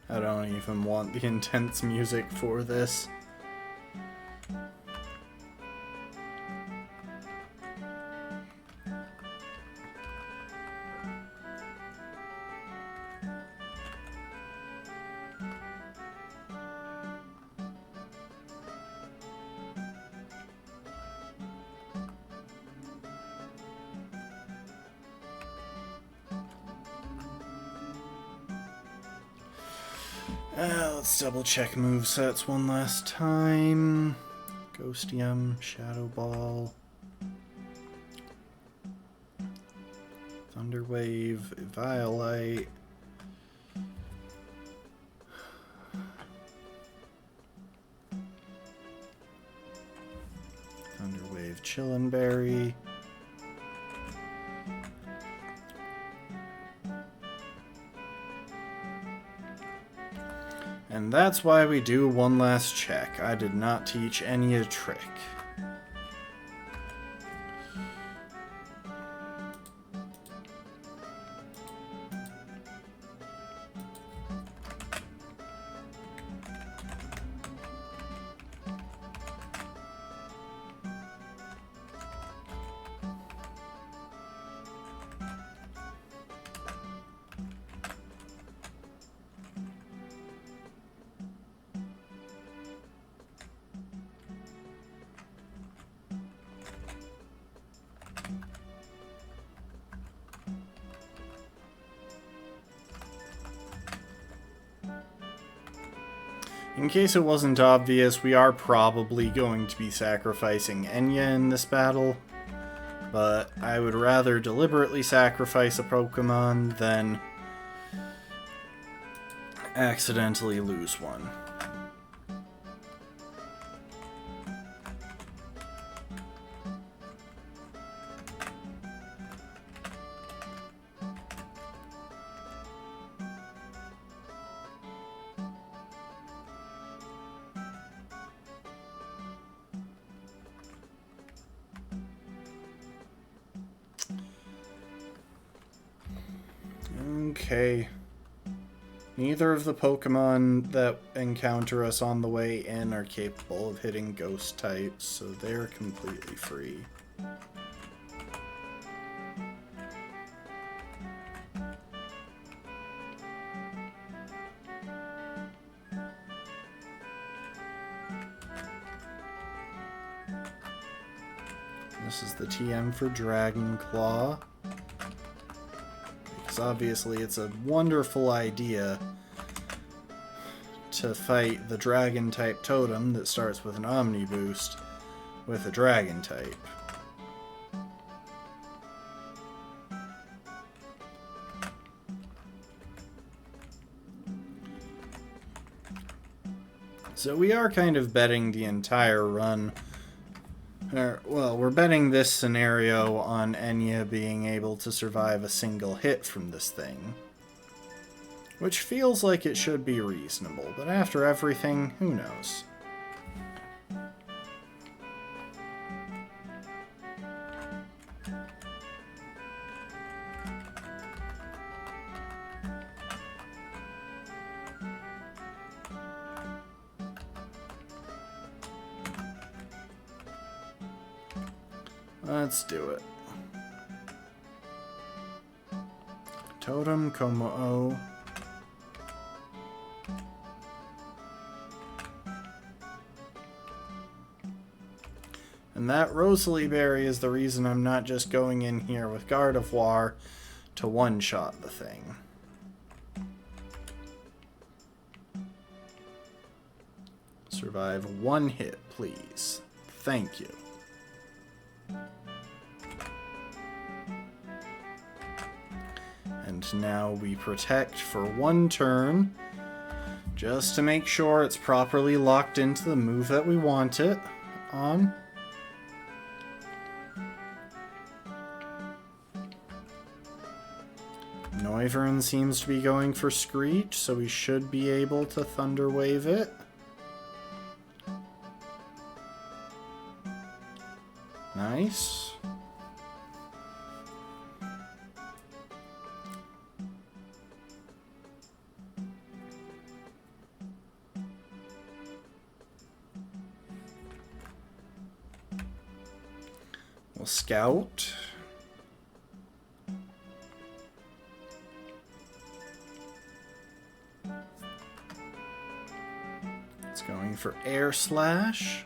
I don't even want the intense music for this. Let's double check movesets one last time. Ghostium, Shadow Ball, Thunderwave, Violite, Thunderwave, Chillinberry. And that's why we do one last check. I did not teach any a trick. In case it wasn't obvious, we are probably going to be sacrificing Enya in this battle, but I would rather deliberately sacrifice a Pokemon than accidentally lose one. Okay. Neither of the Pokemon that encounter us on the way in are capable of hitting ghost types, so they're completely free. This is the TM for Dragon Claw. Because obviously it's a wonderful idea to fight the Dragon type totem that starts with an Omni boost with a Dragon type. So we are kind of betting the entire run Well, we're betting this scenario on Enya being able to survive a single hit from this thing. Which feels like it should be reasonable, but after everything, who knows? Let's do it. Totem Komo-o. And that Rosalie Berry is the reason I'm not just going in here with Gardevoir to one-shot the thing. Survive one hit, please. Thank you. And now we protect for one turn, just to make sure it's properly locked into the move that we want it on. Noivern seems to be going for Screech, so we should be able to Thunder Wave it. Nice. We'll scout. It's going for Air Slash.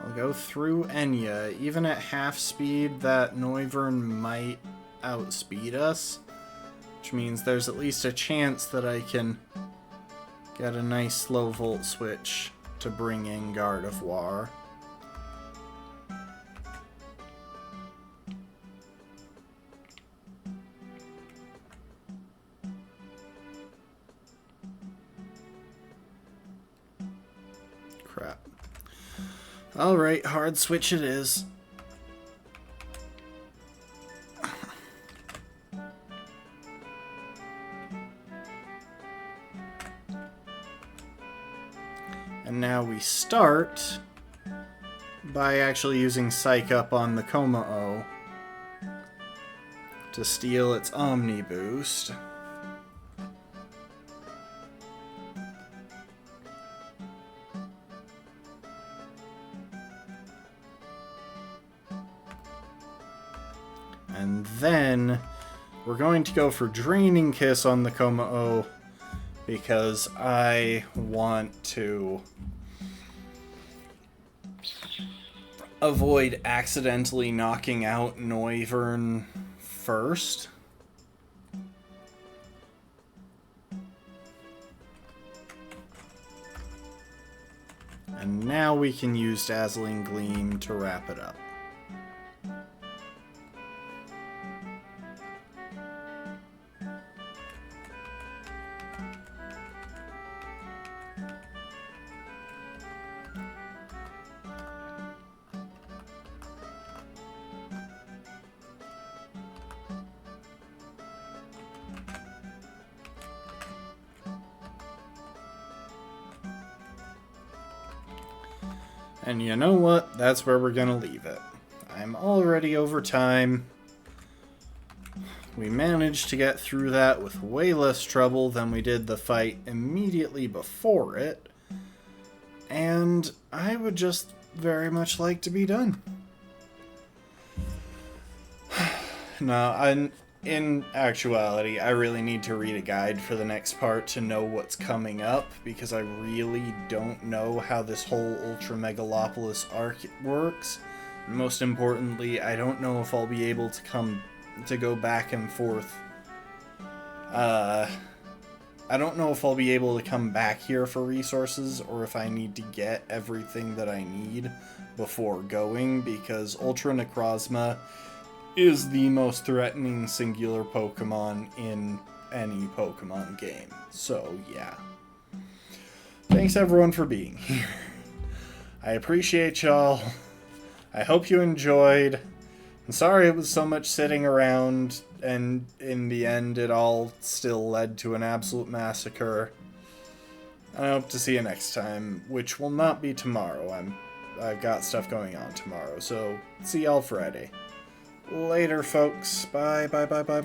I'll go through Enya. Even at half speed, that Noivern might outspeed us, which means there's at least a chance that I can get a nice slow volt switch to bring in Gardevoir. Crap. Alright, hard switch it is. And now we start by actually using Psych Up on the Komo-o to steal its Omni Boost. And then we're going to go for Draining Kiss on the Komo-o because I want to avoid accidentally knocking out Noivern first. And now we can use Dazzling Gleam to wrap it up. And you know what? That's where we're gonna leave it. I'm already over time. We managed to get through that with way less trouble than we did the fight immediately before it. And I would just very much like to be done. No, in actuality, I really need to read a guide for the next part to know what's coming up, because I really don't know how this whole Ultra Megalopolis arc works. And most importantly, I don't know if I'll be able to go back and forth. I don't know if I'll be able to come back here for resources, or if I need to get everything that I need before going, because Ultra Necrozma is the most threatening singular Pokemon in any Pokemon game. So, yeah. Thanks everyone for being here. I appreciate y'all. I hope you enjoyed. I'm sorry it was so much sitting around, and in the end it all still led to an absolute massacre. I hope to see you next time, which will not be tomorrow. I've got stuff going on tomorrow, so see y'all Friday. Later, folks. Bye, bye, bye, bye, bye.